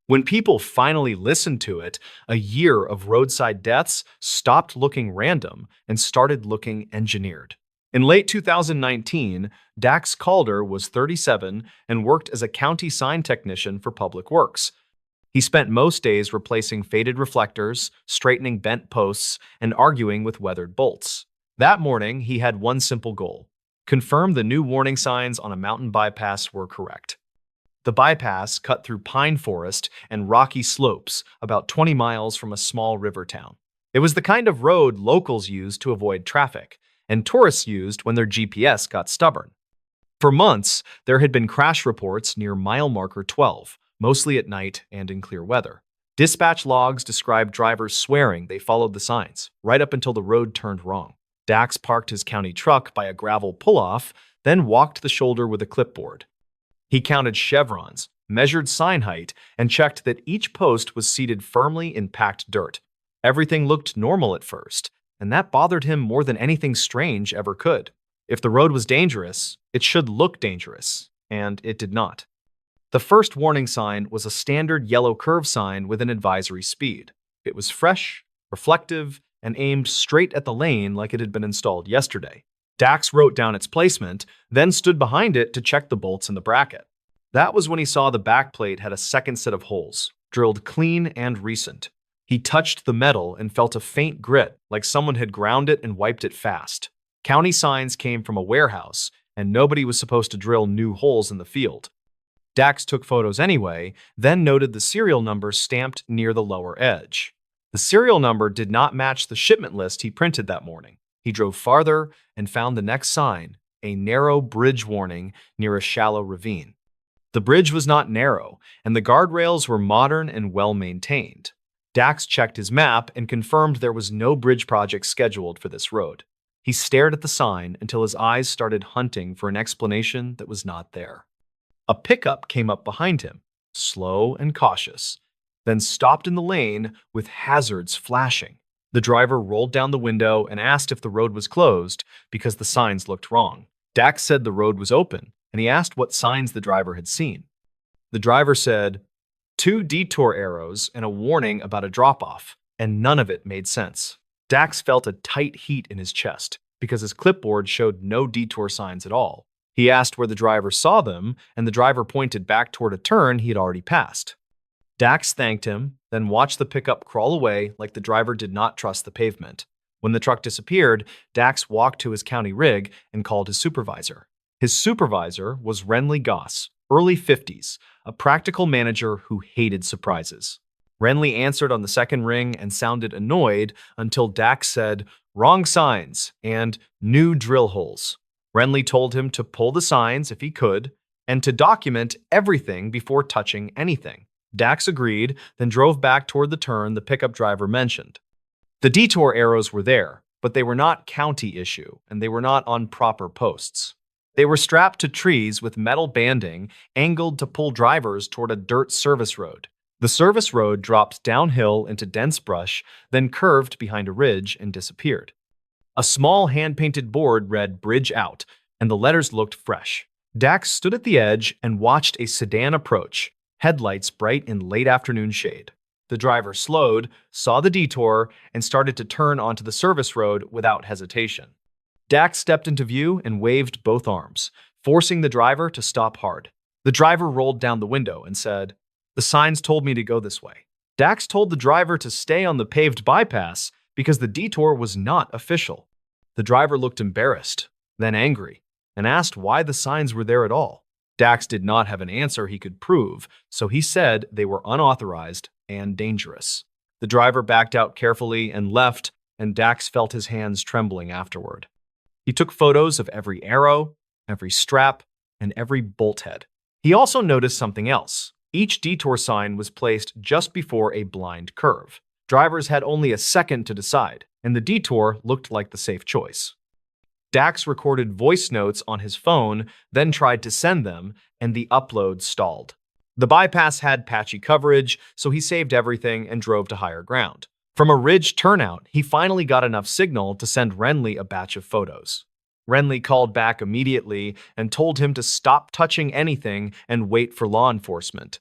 When people finally listened to it, a year of roadside deaths stopped looking random and started looking engineered. In late 2019, Dax Calder was 37 and worked as a county sign technician for Public Works. He spent most days replacing faded reflectors, straightening bent posts, and arguing with weathered bolts. That morning, he had one simple goal: confirm the new warning signs on a mountain bypass were correct. The bypass cut through pine forest and rocky slopes about 20 miles from a small river town. It was the kind of road locals used to avoid traffic, and tourists used when their GPS got stubborn. For months, there had been crash reports near mile marker 12, mostly at night and in clear weather. Dispatch logs described drivers swearing they followed the signs, right up until the road turned wrong. Dax parked his county truck by a gravel pull-off, then walked the shoulder with a clipboard. He counted chevrons, measured sign height, and checked that each post was seated firmly in packed dirt. Everything looked normal at first, and that bothered him more than anything strange ever could. If the road was dangerous, it should look dangerous, and it did not. The first warning sign was a standard yellow curve sign with an advisory speed. It was fresh, reflective, and aimed straight at the lane like it had been installed yesterday. Dax wrote down its placement, then stood behind it to check the bolts in the bracket. That was when he saw the backplate had a second set of holes, drilled clean and recent. He touched the metal and felt a faint grit, like someone had ground it and wiped it fast. County signs came from a warehouse, and nobody was supposed to drill new holes in the field. Dax took photos anyway, then noted the serial number stamped near the lower edge. The serial number did not match the shipment list he printed that morning. He drove farther and found the next sign, a narrow bridge warning near a shallow ravine. The bridge was not narrow, and the guardrails were modern and well-maintained. Dax checked his map and confirmed there was no bridge project scheduled for this road. He stared at the sign until his eyes started hunting for an explanation that was not there. A pickup came up behind him, slow and cautious, then stopped in the lane with hazards flashing. The driver rolled down the window and asked if the road was closed because the signs looked wrong. Dax said the road was open, and he asked what signs the driver had seen. The driver said, 2 detour arrows and a warning about a drop-off, and none of it made sense. Dax felt a tight heat in his chest because his clipboard showed no detour signs at all. He asked where the driver saw them, and the driver pointed back toward a turn he had already passed. Dax thanked him, then watched the pickup crawl away like the driver did not trust the pavement. When the truck disappeared, Dax walked to his county rig and called his supervisor. His supervisor was Renly Goss, early 50s, a practical manager who hated surprises. Renly answered on the second ring and sounded annoyed until Dax said, "Wrong signs," and "new drill holes." Renly told him to pull the signs if he could, and to document everything before touching anything. Dax agreed, then drove back toward the turn the pickup driver mentioned. The detour arrows were there, but they were not county issue, and they were not on proper posts. They were strapped to trees with metal banding angled to pull drivers toward a dirt service road. The service road dropped downhill into dense brush, then curved behind a ridge and disappeared. A small hand-painted board read "Bridge Out," and the letters looked fresh. Dax stood at the edge and watched a sedan approach, headlights bright in late afternoon shade. The driver slowed, saw the detour, and started to turn onto the service road without hesitation. Dax stepped into view and waved both arms, forcing the driver to stop hard. The driver rolled down the window and said, "The signs told me to go this way." Dax told the driver to stay on the paved bypass because the detour was not official. The driver looked embarrassed, then angry, and asked why the signs were there at all. Dax did not have an answer he could prove, so he said they were unauthorized and dangerous. The driver backed out carefully and left, and Dax felt his hands trembling afterward. He took photos of every arrow, every strap, and every bolt head. He also noticed something else. Each detour sign was placed just before a blind curve. Drivers had only a second to decide, and the detour looked like the safe choice. Dax recorded voice notes on his phone, then tried to send them, and the upload stalled. The bypass had patchy coverage, so he saved everything and drove to higher ground. From a ridge turnout, he finally got enough signal to send Renly a batch of photos. Renly called back immediately and told him to stop touching anything and wait for law enforcement.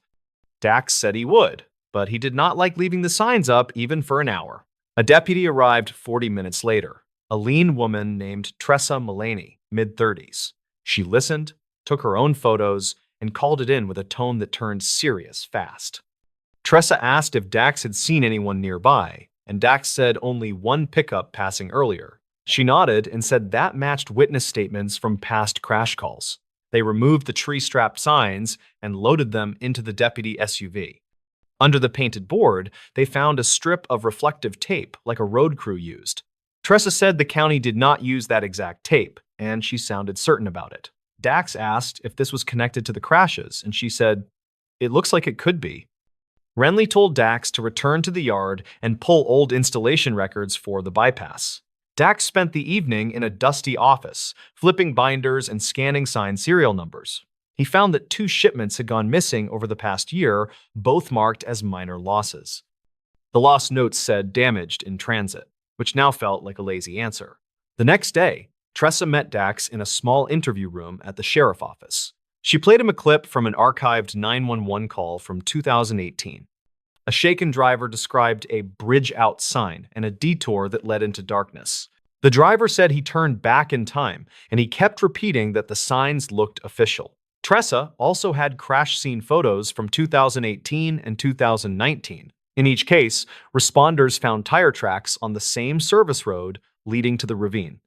Dax said he would, but he did not like leaving the signs up even for an hour. A deputy arrived 40 minutes later, a lean woman named Tressa Mullaney, mid-30s. She listened, took her own photos, and called it in with a tone that turned serious fast. Tressa asked if Dax had seen anyone nearby, and Dax said only one pickup passing earlier. She nodded and said that matched witness statements from past crash calls. They removed the tree-strapped signs and loaded them into the deputy SUV. Under the painted board, they found a strip of reflective tape like a road crew used. Tressa said the county did not use that exact tape, and she sounded certain about it. Dax asked if this was connected to the crashes, and she said, "It looks like it could be." Renly told Dax to return to the yard and pull old installation records for the bypass. Dax spent the evening in a dusty office, flipping binders and scanning sign serial numbers. He found that 2 shipments had gone missing over the past year, both marked as minor losses. The lost notes said damaged in transit, which now felt like a lazy answer. The next day, Tressa met Dax in a small interview room at the sheriff office. She played him a clip from an archived 911 call from 2018. A shaken driver described a bridge-out sign and a detour that led into darkness. The driver said he turned back in time, and he kept repeating that the signs looked official. Tressa also had crash scene photos from 2018 and 2019. In each case, responders found tire tracks on the same service road leading to the ravine.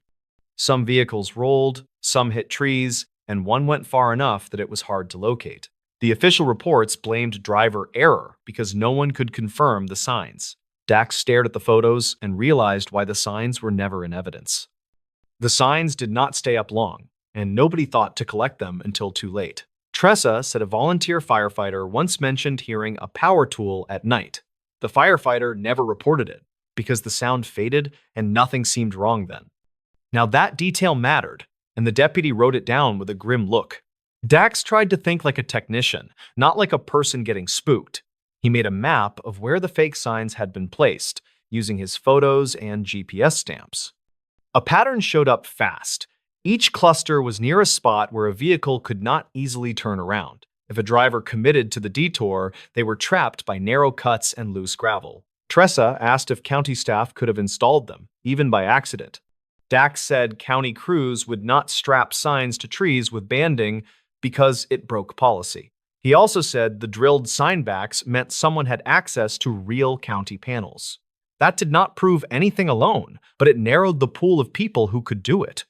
Some vehicles rolled, some hit trees, and one went far enough that it was hard to locate. The official reports blamed driver error because no one could confirm the signs. Dax stared at the photos and realized why the signs were never in evidence. The signs did not stay up long, and nobody thought to collect them until too late. Tressa said a volunteer firefighter once mentioned hearing a power tool at night. The firefighter never reported it because the sound faded and nothing seemed wrong then. Now that detail mattered, and the deputy wrote it down with a grim look. Dax tried to think like a technician, not like a person getting spooked. He made a map of where the fake signs had been placed, using his photos and GPS stamps. A pattern showed up fast. Each cluster was near a spot where a vehicle could not easily turn around. If a driver committed to the detour, they were trapped by narrow cuts and loose gravel. Tressa asked if county staff could have installed them, even by accident. Dax said county crews would not strap signs to trees with banding because it broke policy. He also said the drilled sign backs meant someone had access to real county panels. That did not prove anything alone, but it narrowed the pool of people who could do it.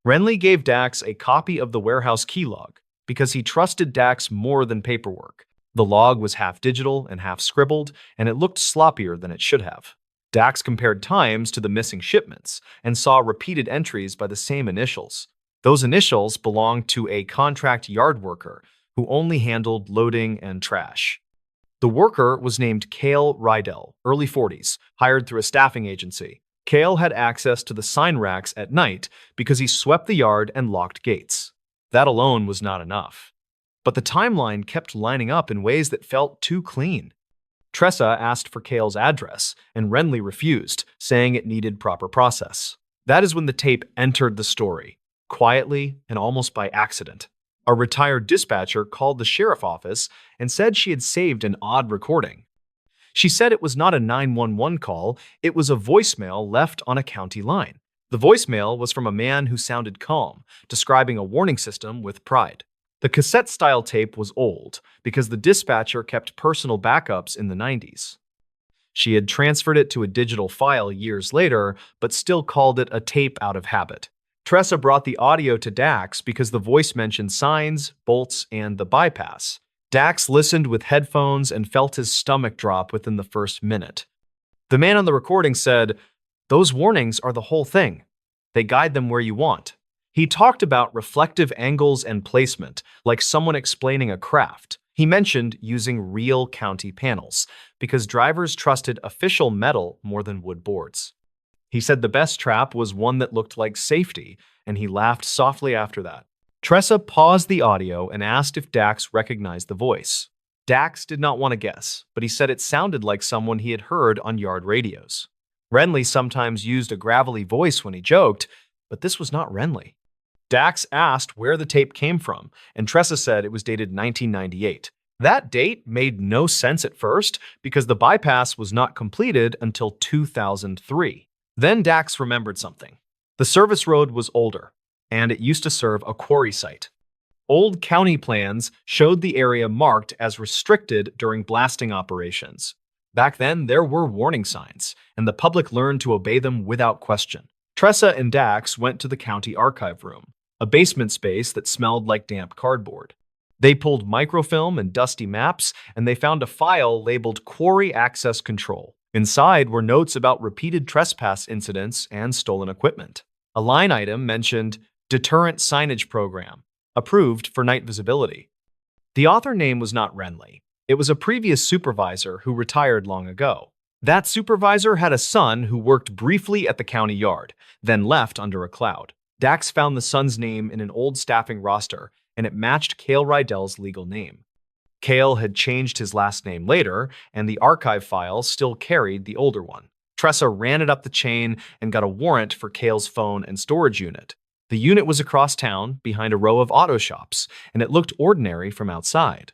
Renly gave Dax a copy of the warehouse key log because he trusted Dax more than paperwork. The log was half digital and half scribbled, and it looked sloppier than it should have. Dax compared times to the missing shipments and saw repeated entries by the same initials. Those initials belonged to a contract yard worker who only handled loading and trash. The worker was named Cale Rydell, early 40s, hired through a staffing agency. Cale had access to the sign racks at night because he swept the yard and locked gates. That alone was not enough. But the timeline kept lining up in ways that felt too clean. Tressa asked for Cale's address, and Renly refused, saying it needed proper process. That is when the tape entered the story, quietly and almost by accident. A retired dispatcher called the sheriff office and said she had saved an odd recording. She said it was not a 911 call, it was a voicemail left on a county line. The voicemail was from a man who sounded calm, describing a warning system with pride. The cassette-style tape was old because the dispatcher kept personal backups in the 90s. She had transferred it to a digital file years later, but still called it a tape out of habit. Tressa brought the audio to Dax because the voice mentioned signs, bolts, and the bypass. Dax listened with headphones and felt his stomach drop within the first minute. The man on the recording said, "Those warnings are the whole thing. They guide them where you want." He talked about reflective angles and placement, like someone explaining a craft. He mentioned using real county panels, because drivers trusted official metal more than wood boards. He said the best trap was one that looked like safety, and he laughed softly after that. Tressa paused the audio and asked if Dax recognized the voice. Dax did not want to guess, but he said it sounded like someone he had heard on yard radios. Renly sometimes used a gravelly voice when he joked, but this was not Renly. Dax asked where the tape came from, and Tressa said it was dated 1998. That date made no sense at first because the bypass was not completed until 2003. Then Dax remembered something. The service road was older, and it used to serve a quarry site. Old county plans showed the area marked as restricted during blasting operations. Back then, there were warning signs, and the public learned to obey them without question. Tressa and Dax went to the county archive room, a basement space that smelled like damp cardboard. They pulled microfilm and dusty maps, and they found a file labeled Quarry Access Control. Inside were notes about repeated trespass incidents and stolen equipment. A line item mentioned Deterrent Signage Program, approved for night visibility. The author name was not Renly. It was a previous supervisor who retired long ago. That supervisor had a son who worked briefly at the county yard, then left under a cloud. Dax found the son's name in an old staffing roster, and it matched Cale Rydell's legal name. Cale had changed his last name later, and the archive file still carried the older one. Tressa ran it up the chain and got a warrant for Cale's phone and storage unit. The unit was across town, behind a row of auto shops, and it looked ordinary from outside.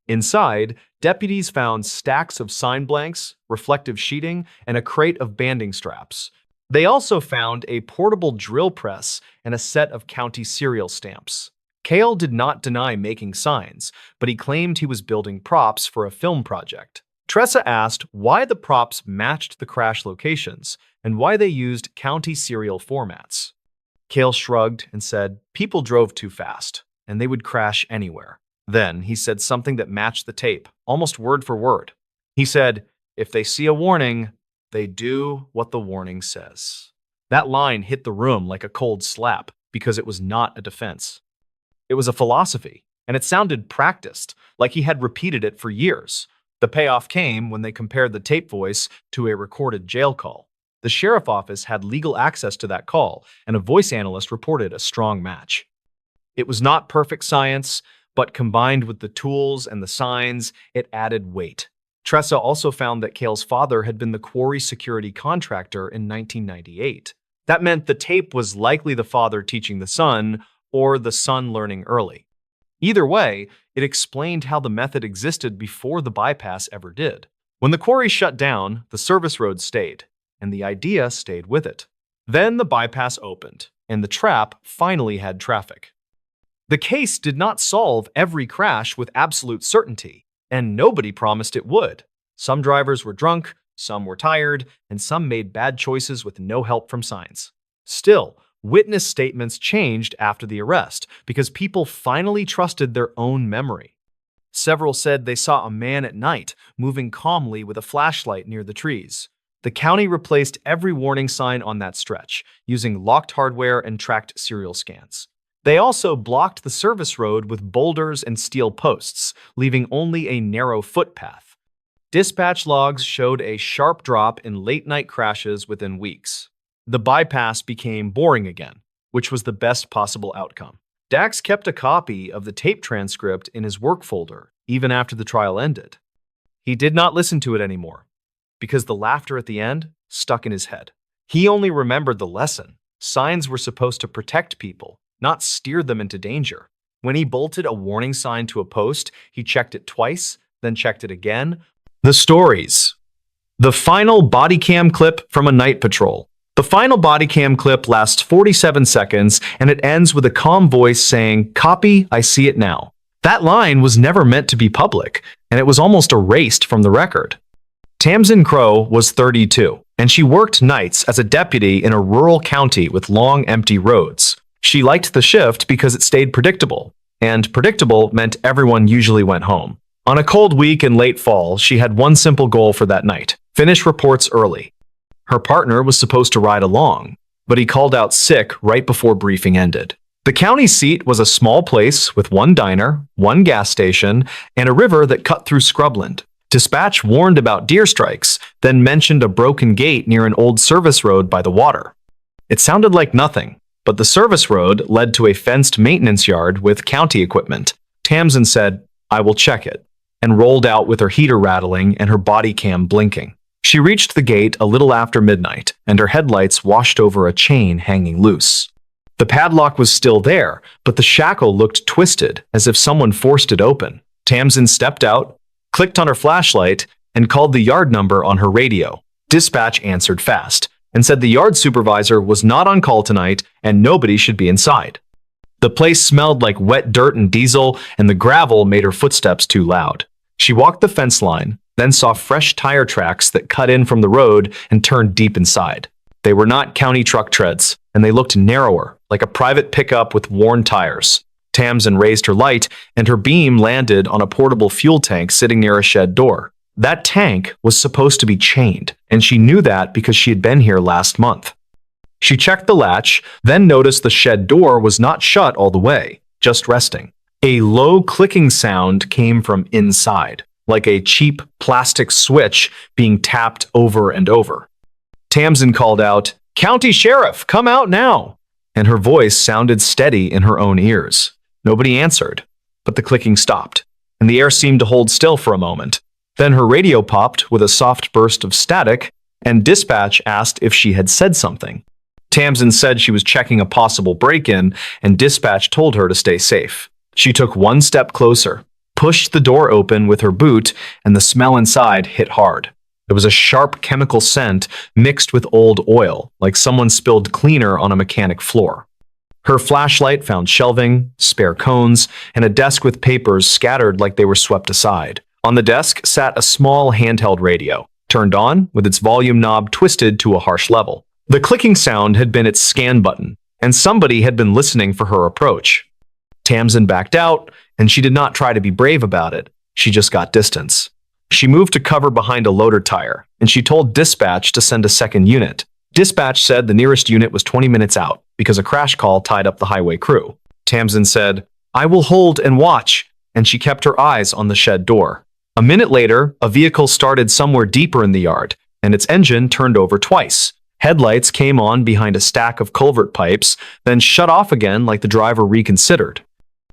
Inside, deputies found stacks of sign blanks, reflective sheeting, and a crate of banding straps. They also found a portable drill press and a set of county serial stamps. Cale did not deny making signs, but he claimed he was building props for a film project. Tressa asked why the props matched the crash locations and why they used county serial formats. Cale shrugged and said people drove too fast, and they would crash anywhere. Then he said something that matched the tape, almost word for word. He said, if they see a warning, they do what the warning says. That line hit the room like a cold slap because it was not a defense. It was a philosophy, and it sounded practiced, like he had repeated it for years. The payoff came when they compared the tape voice to a recorded jail call. The sheriff office had legal access to that call, and a voice analyst reported a strong match. It was not perfect science, but combined with the tools and the signs, it added weight. Tressa also found that Cale's father had been the quarry security contractor in 1998. That meant the tape was likely the father teaching the son, or the son learning early. Either way, it explained how the method existed before the bypass ever did. When the quarry shut down, the service road stayed, and the idea stayed with it. Then the bypass opened, and the trap finally had traffic. The case did not solve every crash with absolute certainty, and nobody promised it would. Some drivers were drunk, some were tired, and some made bad choices with no help from signs. Still, witness statements changed after the arrest because people finally trusted their own memory. Several said they saw a man at night moving calmly with a flashlight near the trees. The county replaced every warning sign on that stretch, using locked hardware and tracked serial scans. They also blocked the service road with boulders and steel posts, leaving only a narrow footpath. Dispatch logs showed a sharp drop in late-night crashes within weeks. The bypass became boring again, which was the best possible outcome. Dax kept a copy of the tape transcript in his work folder, even after the trial ended. He did not listen to it anymore, because the laughter at the end stuck in his head. He only remembered the lesson. Signs were supposed to protect people, not steer them into danger. When he bolted a warning sign to a post, he checked it twice, then checked it again. The stories. The final body cam clip from a night patrol. The final body cam clip lasts 47 seconds, and it ends with a calm voice saying, "Copy, I see it now." That line was never meant to be public, and it was almost erased from the record. Tamsin Crow was 32, and she worked nights as a deputy in a rural county with long, empty roads. She liked the shift because it stayed predictable, and predictable meant everyone usually went home. On a cold week in late fall, she had one simple goal for that night: finish reports early. Her partner was supposed to ride along, but he called out sick right before briefing ended. The county seat was a small place with one diner, one gas station, and a river that cut through scrubland. Dispatch warned about deer strikes, then mentioned a broken gate near an old service road by the water. It sounded like nothing, but the service road led to a fenced maintenance yard with county equipment. Tamsin said, "I will check it," and rolled out with her heater rattling and her body cam blinking. She reached the gate a little after midnight, and her headlights washed over a chain hanging loose. The padlock was still there, but the shackle looked twisted, as if someone forced it open. Tamsin stepped out, clicked on her flashlight, and called the yard number on her radio. Dispatch answered fast, and said the yard supervisor was not on call tonight and nobody should be inside. The place smelled like wet dirt and diesel, and the gravel made her footsteps too loud. She walked the fence line, then saw fresh tire tracks that cut in from the road and turned deep inside. They were not county truck treads, and they looked narrower, like a private pickup with worn tires. Tamsin raised her light, and her beam landed on a portable fuel tank sitting near a shed door. That tank was supposed to be chained, and she knew that because she had been here last month. She checked the latch, then noticed the shed door was not shut all the way, just resting. A low clicking sound came from inside, like a cheap plastic switch being tapped over and over. Tamsin called out, "County Sheriff, come out now!" And her voice sounded steady in her own ears. Nobody answered, but the clicking stopped, and the air seemed to hold still for a moment. Then her radio popped with a soft burst of static, and dispatch asked if she had said something. Tamsin said she was checking a possible break-in, and dispatch told her to stay safe. She took one step closer, pushed the door open with her boot, and the smell inside hit hard. There was a sharp chemical scent mixed with old oil, like someone spilled cleaner on a mechanic floor. Her flashlight found shelving, spare cones, and a desk with papers scattered like they were swept aside. On the desk sat a small handheld radio, turned on with its volume knob twisted to a harsh level. The clicking sound had been its scan button, and somebody had been listening for her approach. Tamsin backed out, and she did not try to be brave about it. She just got distance. She moved to cover behind a loader tire, and she told dispatch to send a second unit. Dispatch said the nearest unit was 20 minutes out because a crash call tied up the highway crew. Tamsin said, "I will hold and watch," and she kept her eyes on the shed door. A minute later, a vehicle started somewhere deeper in the yard, and its engine turned over twice. Headlights came on behind a stack of culvert pipes, then shut off again like the driver reconsidered.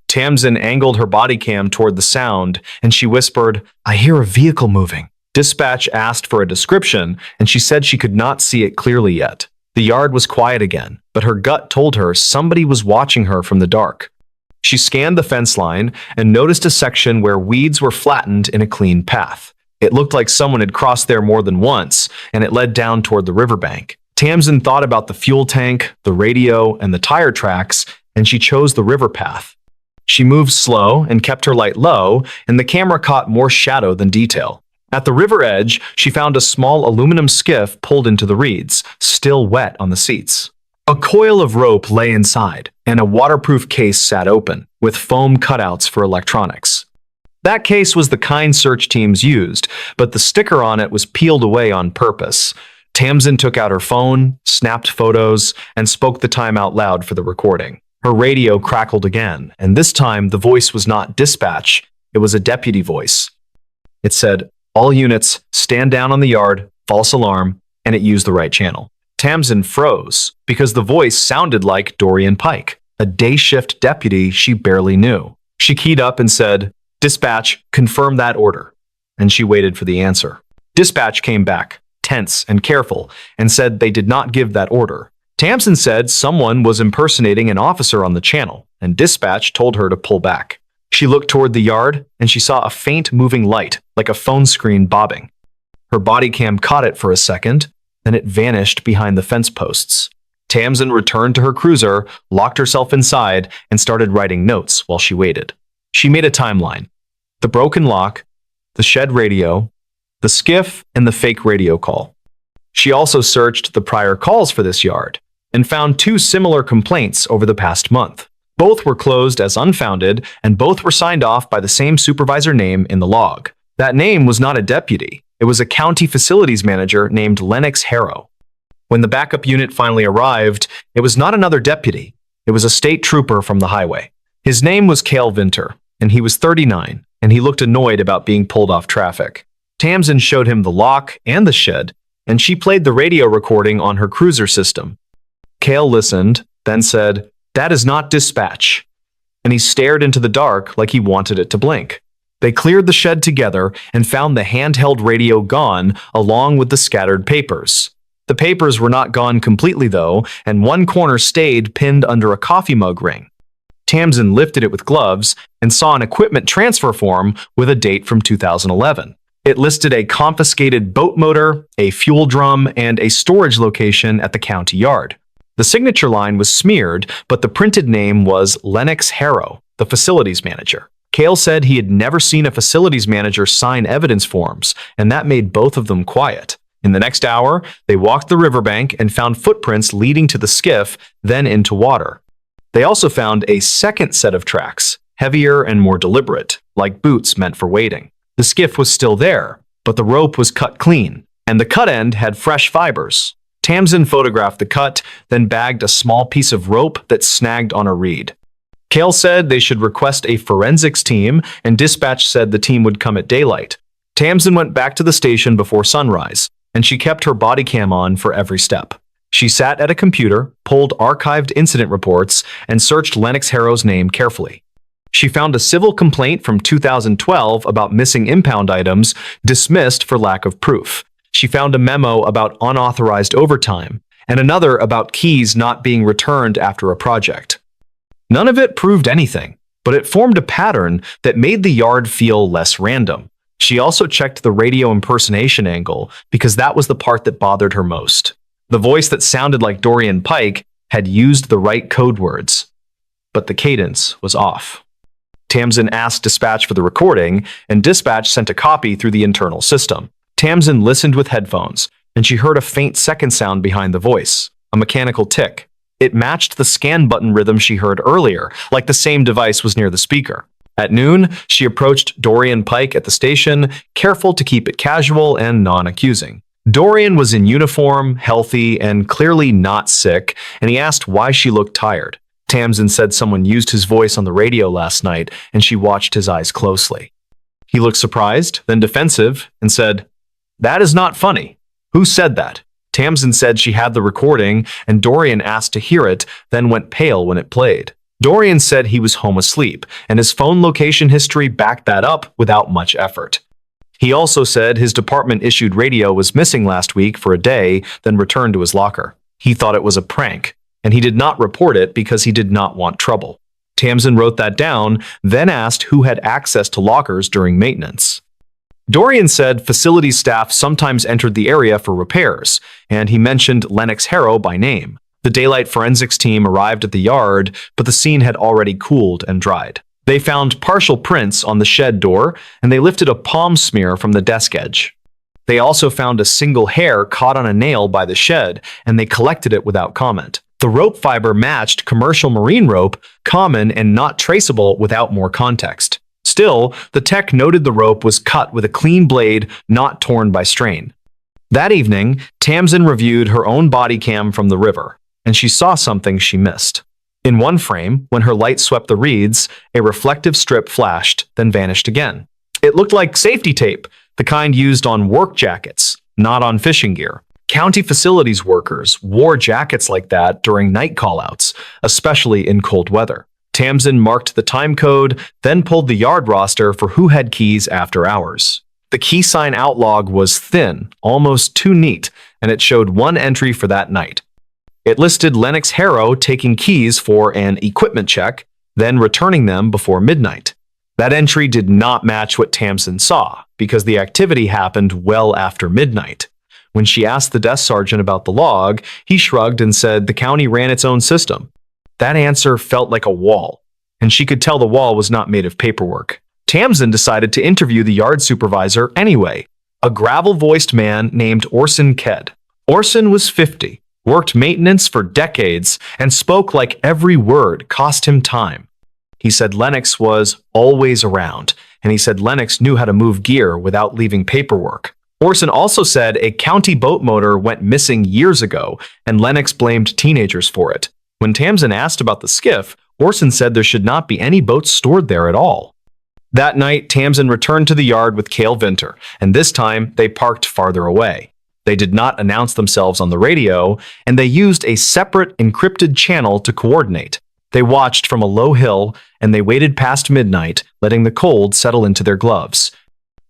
Tamsin angled her body cam toward the sound, and she whispered, "I hear a vehicle moving." Dispatch asked for a description, and she said she could not see it clearly yet. The yard was quiet again, but her gut told her somebody was watching her from the dark. She scanned the fence line and noticed a section where weeds were flattened in a clean path. It looked like someone had crossed there more than once, and it led down toward the riverbank. Tamsin thought about the fuel tank, the radio, and the tire tracks, and she chose the river path. She moved slow and kept her light low, and the camera caught more shadow than detail. At the river edge, she found a small aluminum skiff pulled into the reeds, still wet on the seats. A coil of rope lay inside, and a waterproof case sat open, with foam cutouts for electronics. That case was the kind search teams used, but the sticker on it was peeled away on purpose. Tamsin took out her phone, snapped photos, and spoke the time out loud for the recording. Her radio crackled again, and this time the voice was not dispatch, it was a deputy voice. It said, "All units, stand down on the yard, false alarm," and it used the right channel. Tamsin froze, because the voice sounded like Dorian Pike, a day shift deputy she barely knew. She keyed up and said, "Dispatch, confirm that order," and she waited for the answer. Dispatch came back, tense and careful, and said they did not give that order. Tamsin said someone was impersonating an officer on the channel, and dispatch told her to pull back. She looked toward the yard, and she saw a faint moving light, like a phone screen bobbing. Her body cam caught it for a second, then it vanished behind the fence posts. Tamsin returned to her cruiser, locked herself inside, and started writing notes while she waited. She made a timeline. The broken lock, the shed radio, the skiff, and the fake radio call. She also searched the prior calls for this yard, and found 2 similar complaints over the past month. Both were closed as unfounded, and both were signed off by the same supervisor name in the log. That name was not a deputy. It was a county facilities manager named Lennox Harrow. When the backup unit finally arrived, it was not another deputy. It was a state trooper from the highway. His name was Cale Vinter, and he was 39, and he looked annoyed about being pulled off traffic. Tamsin showed him the lock and the shed, and she played the radio recording on her cruiser system. Cale listened, then said, "That is not dispatch," and he stared into the dark like he wanted it to blink. They cleared the shed together and found the handheld radio gone along with the scattered papers. The papers were not gone completely though, and one corner stayed pinned under a coffee mug ring. Tamsin lifted it with gloves and saw an equipment transfer form with a date from 2011. It listed a confiscated boat motor, a fuel drum, and a storage location at the county yard. The signature line was smeared, but the printed name was Lennox Harrow, the facilities manager. Cale said he had never seen a facilities manager sign evidence forms, and that made both of them quiet. In the next hour, they walked the riverbank and found footprints leading to the skiff, then into water. They also found a second set of tracks, heavier and more deliberate, like boots meant for wading. The skiff was still there, but the rope was cut clean, and the cut end had fresh fibers. Tamsin photographed the cut, then bagged a small piece of rope that snagged on a reed. Cale said they should request a forensics team, and dispatch said the team would come at daylight. Tamsin went back to the station before sunrise, and she kept her body cam on for every step. She sat at a computer, pulled archived incident reports, and searched Lennox Harrow's name carefully. She found a civil complaint from 2012 about missing impound items, dismissed for lack of proof. She found a memo about unauthorized overtime, and another about keys not being returned after a project. None of it proved anything, but it formed a pattern that made the yard feel less random. She also checked the radio impersonation angle because that was the part that bothered her most. The voice that sounded like Dorian Pike had used the right code words, but the cadence was off. Tamsin asked dispatch for the recording, and dispatch sent a copy through the internal system. Tamsin listened with headphones, and she heard a faint second sound behind the voice, a mechanical tick. It matched the scan button rhythm she heard earlier, like the same device was near the speaker. At noon, she approached Dorian Pike at the station, careful to keep it casual and non-accusing. Dorian was in uniform, healthy, and clearly not sick, and he asked why she looked tired. Tamsin said someone used his voice on the radio last night, and she watched his eyes closely. He looked surprised, then defensive, and said, "That is not funny. Who said that?" Tamsin said she had the recording, and Dorian asked to hear it, then went pale when it played. Dorian said he was home asleep, and his phone location history backed that up without much effort. He also said his department-issued radio was missing last week for a day, then returned to his locker. He thought it was a prank, and he did not report it because he did not want trouble. Tamsin wrote that down, then asked who had access to lockers during maintenance. Dorian said facility staff sometimes entered the area for repairs, and he mentioned Lennox Harrow by name. The daylight forensics team arrived at the yard, but the scene had already cooled and dried. They found partial prints on the shed door, and they lifted a palm smear from the desk edge. They also found a single hair caught on a nail by the shed, and they collected it without comment. The rope fiber matched commercial marine rope, common and not traceable without more context. Still, the tech noted the rope was cut with a clean blade, not torn by strain. That evening, Tamsin reviewed her own body cam from the river, and she saw something she missed. In one frame, when her light swept the reeds, a reflective strip flashed, then vanished again. It looked like safety tape, the kind used on work jackets, not on fishing gear. County facilities workers wore jackets like that during night callouts, especially in cold weather. Tamsin marked the time code, then pulled the yard roster for who had keys after hours. The key sign outlog was thin, almost too neat, and it showed one entry for that night. It listed Lennox Harrow taking keys for an equipment check, then returning them before midnight. That entry did not match what Tamsin saw, because the activity happened well after midnight. When she asked the desk sergeant about the log, he shrugged and said the county ran its own system. That answer felt like a wall, and she could tell the wall was not made of paperwork. Tamsin decided to interview the yard supervisor anyway, a gravel-voiced man named Orson Ked. Orson was 50. Worked maintenance for decades, and spoke like every word cost him time. He said Lennox was always around, and he said Lennox knew how to move gear without leaving paperwork. Orson also said a county boat motor went missing years ago, and Lennox blamed teenagers for it. When Tamsin asked about the skiff, Orson said there should not be any boats stored there at all. That night, Tamsin returned to the yard with Cale Vinter, and this time they parked farther away. They did not announce themselves on the radio, and they used a separate encrypted channel to coordinate. They watched from a low hill, and they waited past midnight, letting the cold settle into their gloves.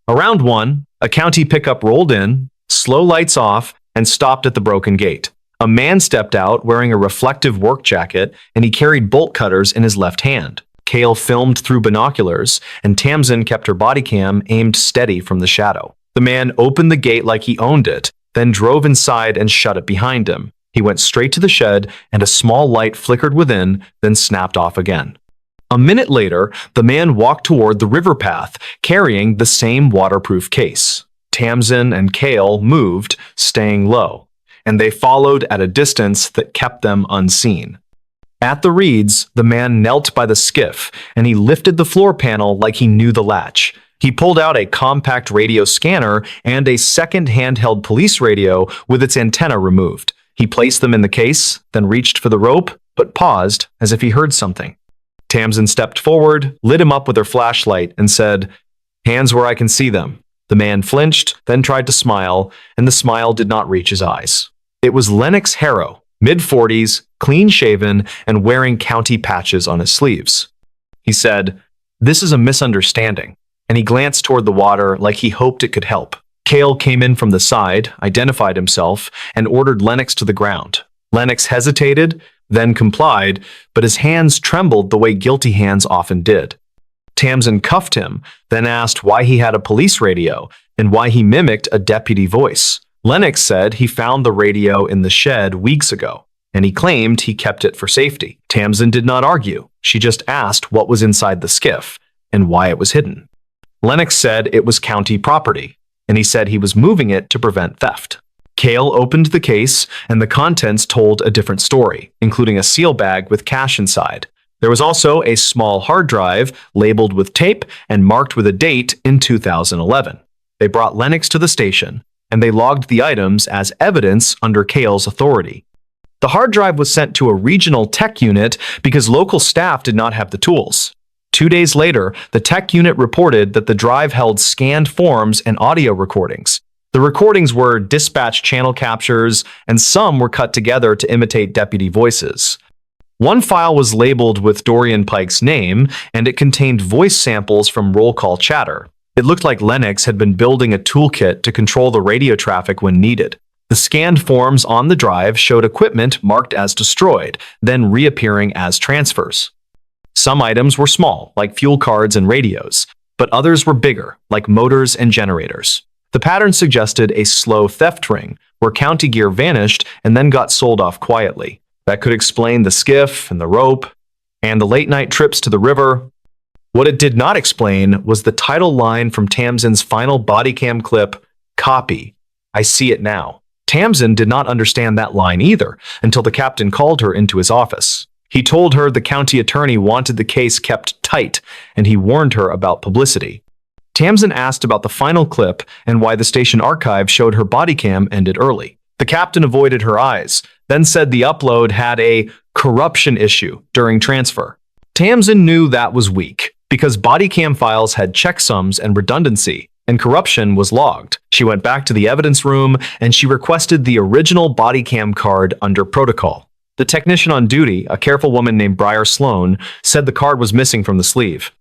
Around 1, a county pickup rolled in, slow lights off, and stopped at the broken gate. A man stepped out wearing a reflective work jacket, and he carried bolt cutters in his left hand. Cale filmed through binoculars, and Tamsin kept her body cam aimed steady from the shadow. The man opened the gate like he owned it, then drove inside and shut it behind him. He went straight to the shed, and a small light flickered within, then snapped off again. A minute later, the man walked toward the river path, carrying the same waterproof case. Tamsin and Cale moved, staying low, and they followed at a distance that kept them unseen. At the reeds, the man knelt by the skiff, and he lifted the floor panel like he knew the latch. He pulled out a compact radio scanner and a second handheld police radio with its antenna removed. He placed them in the case, then reached for the rope, but paused as if he heard something. Tamsin stepped forward, lit him up with her flashlight, and said, "Hands where I can see them." The man flinched, then tried to smile, and the smile did not reach his eyes. It was Lennox Harrow, mid-40s, clean-shaven, and wearing county patches on his sleeves. He said, "This is a misunderstanding," and he glanced toward the water like he hoped it could help. Cale came in from the side, identified himself, and ordered Lennox to the ground. Lennox hesitated, then complied, but his hands trembled the way guilty hands often did. Tamsin cuffed him, then asked why he had a police radio and why he mimicked a deputy voice. Lennox said he found the radio in the shed weeks ago, and he claimed he kept it for safety. Tamsin did not argue. She just asked what was inside the skiff and why it was hidden. Lennox said it was county property, and he said he was moving it to prevent theft. Cale opened the case, and the contents told a different story, including a seal bag with cash inside. There was also a small hard drive labeled with tape and marked with a date in 2011. They brought Lennox to the station, and they logged the items as evidence under Cale's authority. The hard drive was sent to a regional tech unit because local staff did not have the tools. 2 days later, the tech unit reported that the drive held scanned forms and audio recordings. The recordings were dispatch channel captures, and some were cut together to imitate deputy voices. One file was labeled with Dorian Pike's name, and it contained voice samples from roll call chatter. It looked like Lennox had been building a toolkit to control the radio traffic when needed. The scanned forms on the drive showed equipment marked as destroyed, then reappearing as transfers. Some items were small, like fuel cards and radios, but others were bigger, like motors and generators. The pattern suggested a slow theft ring, where county gear vanished and then got sold off quietly. That could explain the skiff and the rope, and the late-night trips to the river. What it did not explain was the title line from Tamsin's final body cam clip, "Copy. I see it now." Tamsin did not understand that line either until the captain called her into his office. He told her the county attorney wanted the case kept tight, and he warned her about publicity. Tamsin asked about the final clip and why the station archive showed her body cam ended early. The captain avoided her eyes, then said the upload had a corruption issue during transfer. Tamsin knew that was weak, because body cam files had checksums and redundancy, and corruption was logged. She went back to the evidence room, and she requested the original body cam card under protocol. The technician on duty, a careful woman named Briar Sloan, said the card was missing from the sleeve.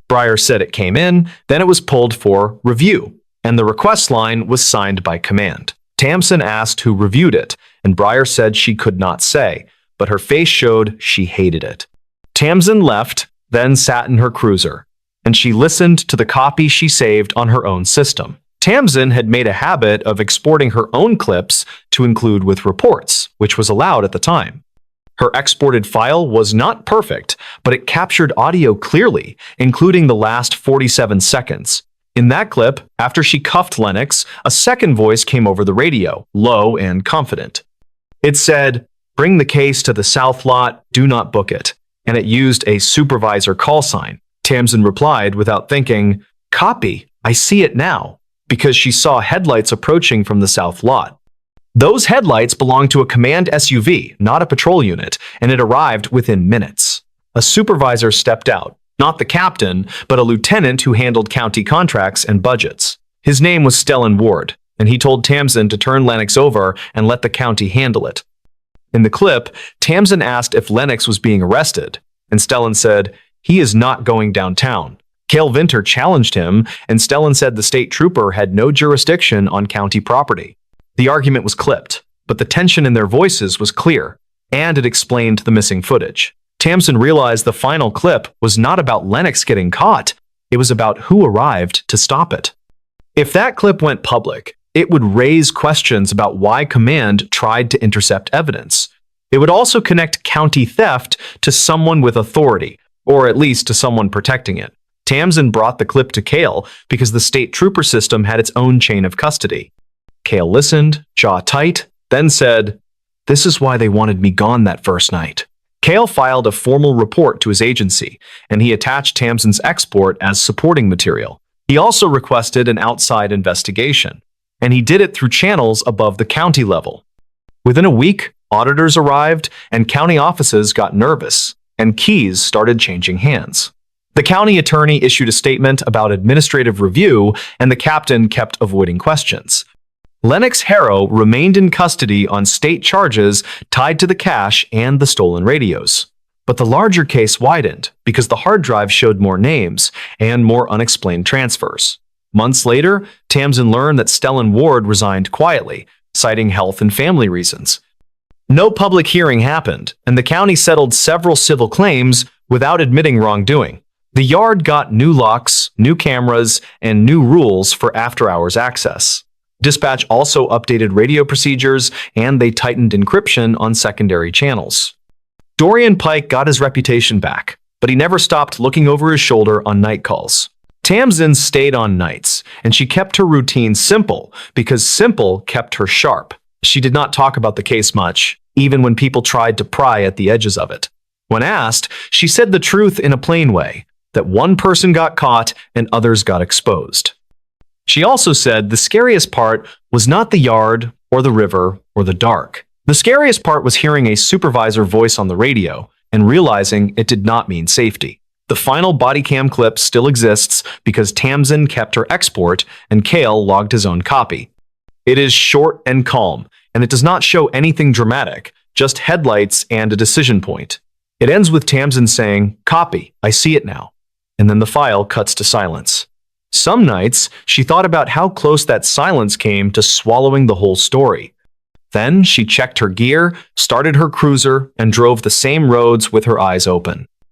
Briar said it came in, then it was pulled for review, and the request line was signed by command. Tamsin asked who reviewed it, and Briar said she could not say, but her face showed she hated it. Tamsin left, then sat in her cruiser, and she listened to the copy she saved on her own system. Tamsin had made a habit of exporting her own clips to include with reports, which was allowed at the time. Her exported file was not perfect, but it captured audio clearly, including the last 47 seconds. In that clip, after she cuffed Lennox, a second voice came over the radio, low and confident. It said, "Bring the case to the south lot, do not book it," and it used a supervisor call sign. Tamsin replied without thinking, "Copy, I see it now," because she saw headlights approaching from the south lot. Those headlights belonged to a command SUV, not a patrol unit, and it arrived within minutes. A supervisor stepped out, not the captain, but a lieutenant who handled county contracts and budgets. His name was Stellan Ward, and he told Tamsin to turn Lennox over and let the county handle it. In the clip, Tamsin asked if Lennox was being arrested, and Stellan said, "He is not going downtown." Cale Vinter challenged him, and Stellan said the state trooper had no jurisdiction on county property. The argument was clipped, but the tension in their voices was clear, and it explained the missing footage. Tamsin realized the final clip was not about Lennox getting caught, it was about who arrived to stop it. If that clip went public, it would raise questions about why command tried to intercept evidence. It would also connect county theft to someone with authority, or at least to someone protecting it. Tamsin brought the clip to Cale because the state trooper system had its own chain of custody. Cale listened, jaw tight, then said, "This is why they wanted me gone that first night." Cale filed a formal report to his agency, and he attached Tamsin's export as supporting material. He also requested an outside investigation, and he did it through channels above the county level. Within a week, auditors arrived, and county offices got nervous, and keys started changing hands. The county attorney issued a statement about administrative review, and the captain kept avoiding questions. Lennox Harrow remained in custody on state charges tied to the cash and the stolen radios. But the larger case widened because the hard drive showed more names and more unexplained transfers. Months later, Tamsin learned that Stellan Ward resigned quietly, citing health and family reasons. No public hearing happened, and the county settled several civil claims without admitting wrongdoing. The yard got new locks, new cameras, and new rules for after-hours access. Dispatch also updated radio procedures, and they tightened encryption on secondary channels. Dorian Pike got his reputation back, but he never stopped looking over his shoulder on night calls. Tamsin stayed on nights, and she kept her routine simple because simple kept her sharp. She did not talk about the case much, even when people tried to pry at the edges of it. When asked, she said the truth in a plain way, that one person got caught and others got exposed. She also said the scariest part was not the yard, or the river, or the dark. The scariest part was hearing a supervisor voice on the radio and realizing it did not mean safety. The final body cam clip still exists because Tamsin kept her export and Cale logged his own copy. It is short and calm, and it does not show anything dramatic, just headlights and a decision point. It ends with Tamsin saying, "Copy, I see it now," and then the file cuts to silence. Some nights, she thought about how close that silence came to swallowing the whole story. Then she checked her gear, started her cruiser, and drove the same roads with her eyes open.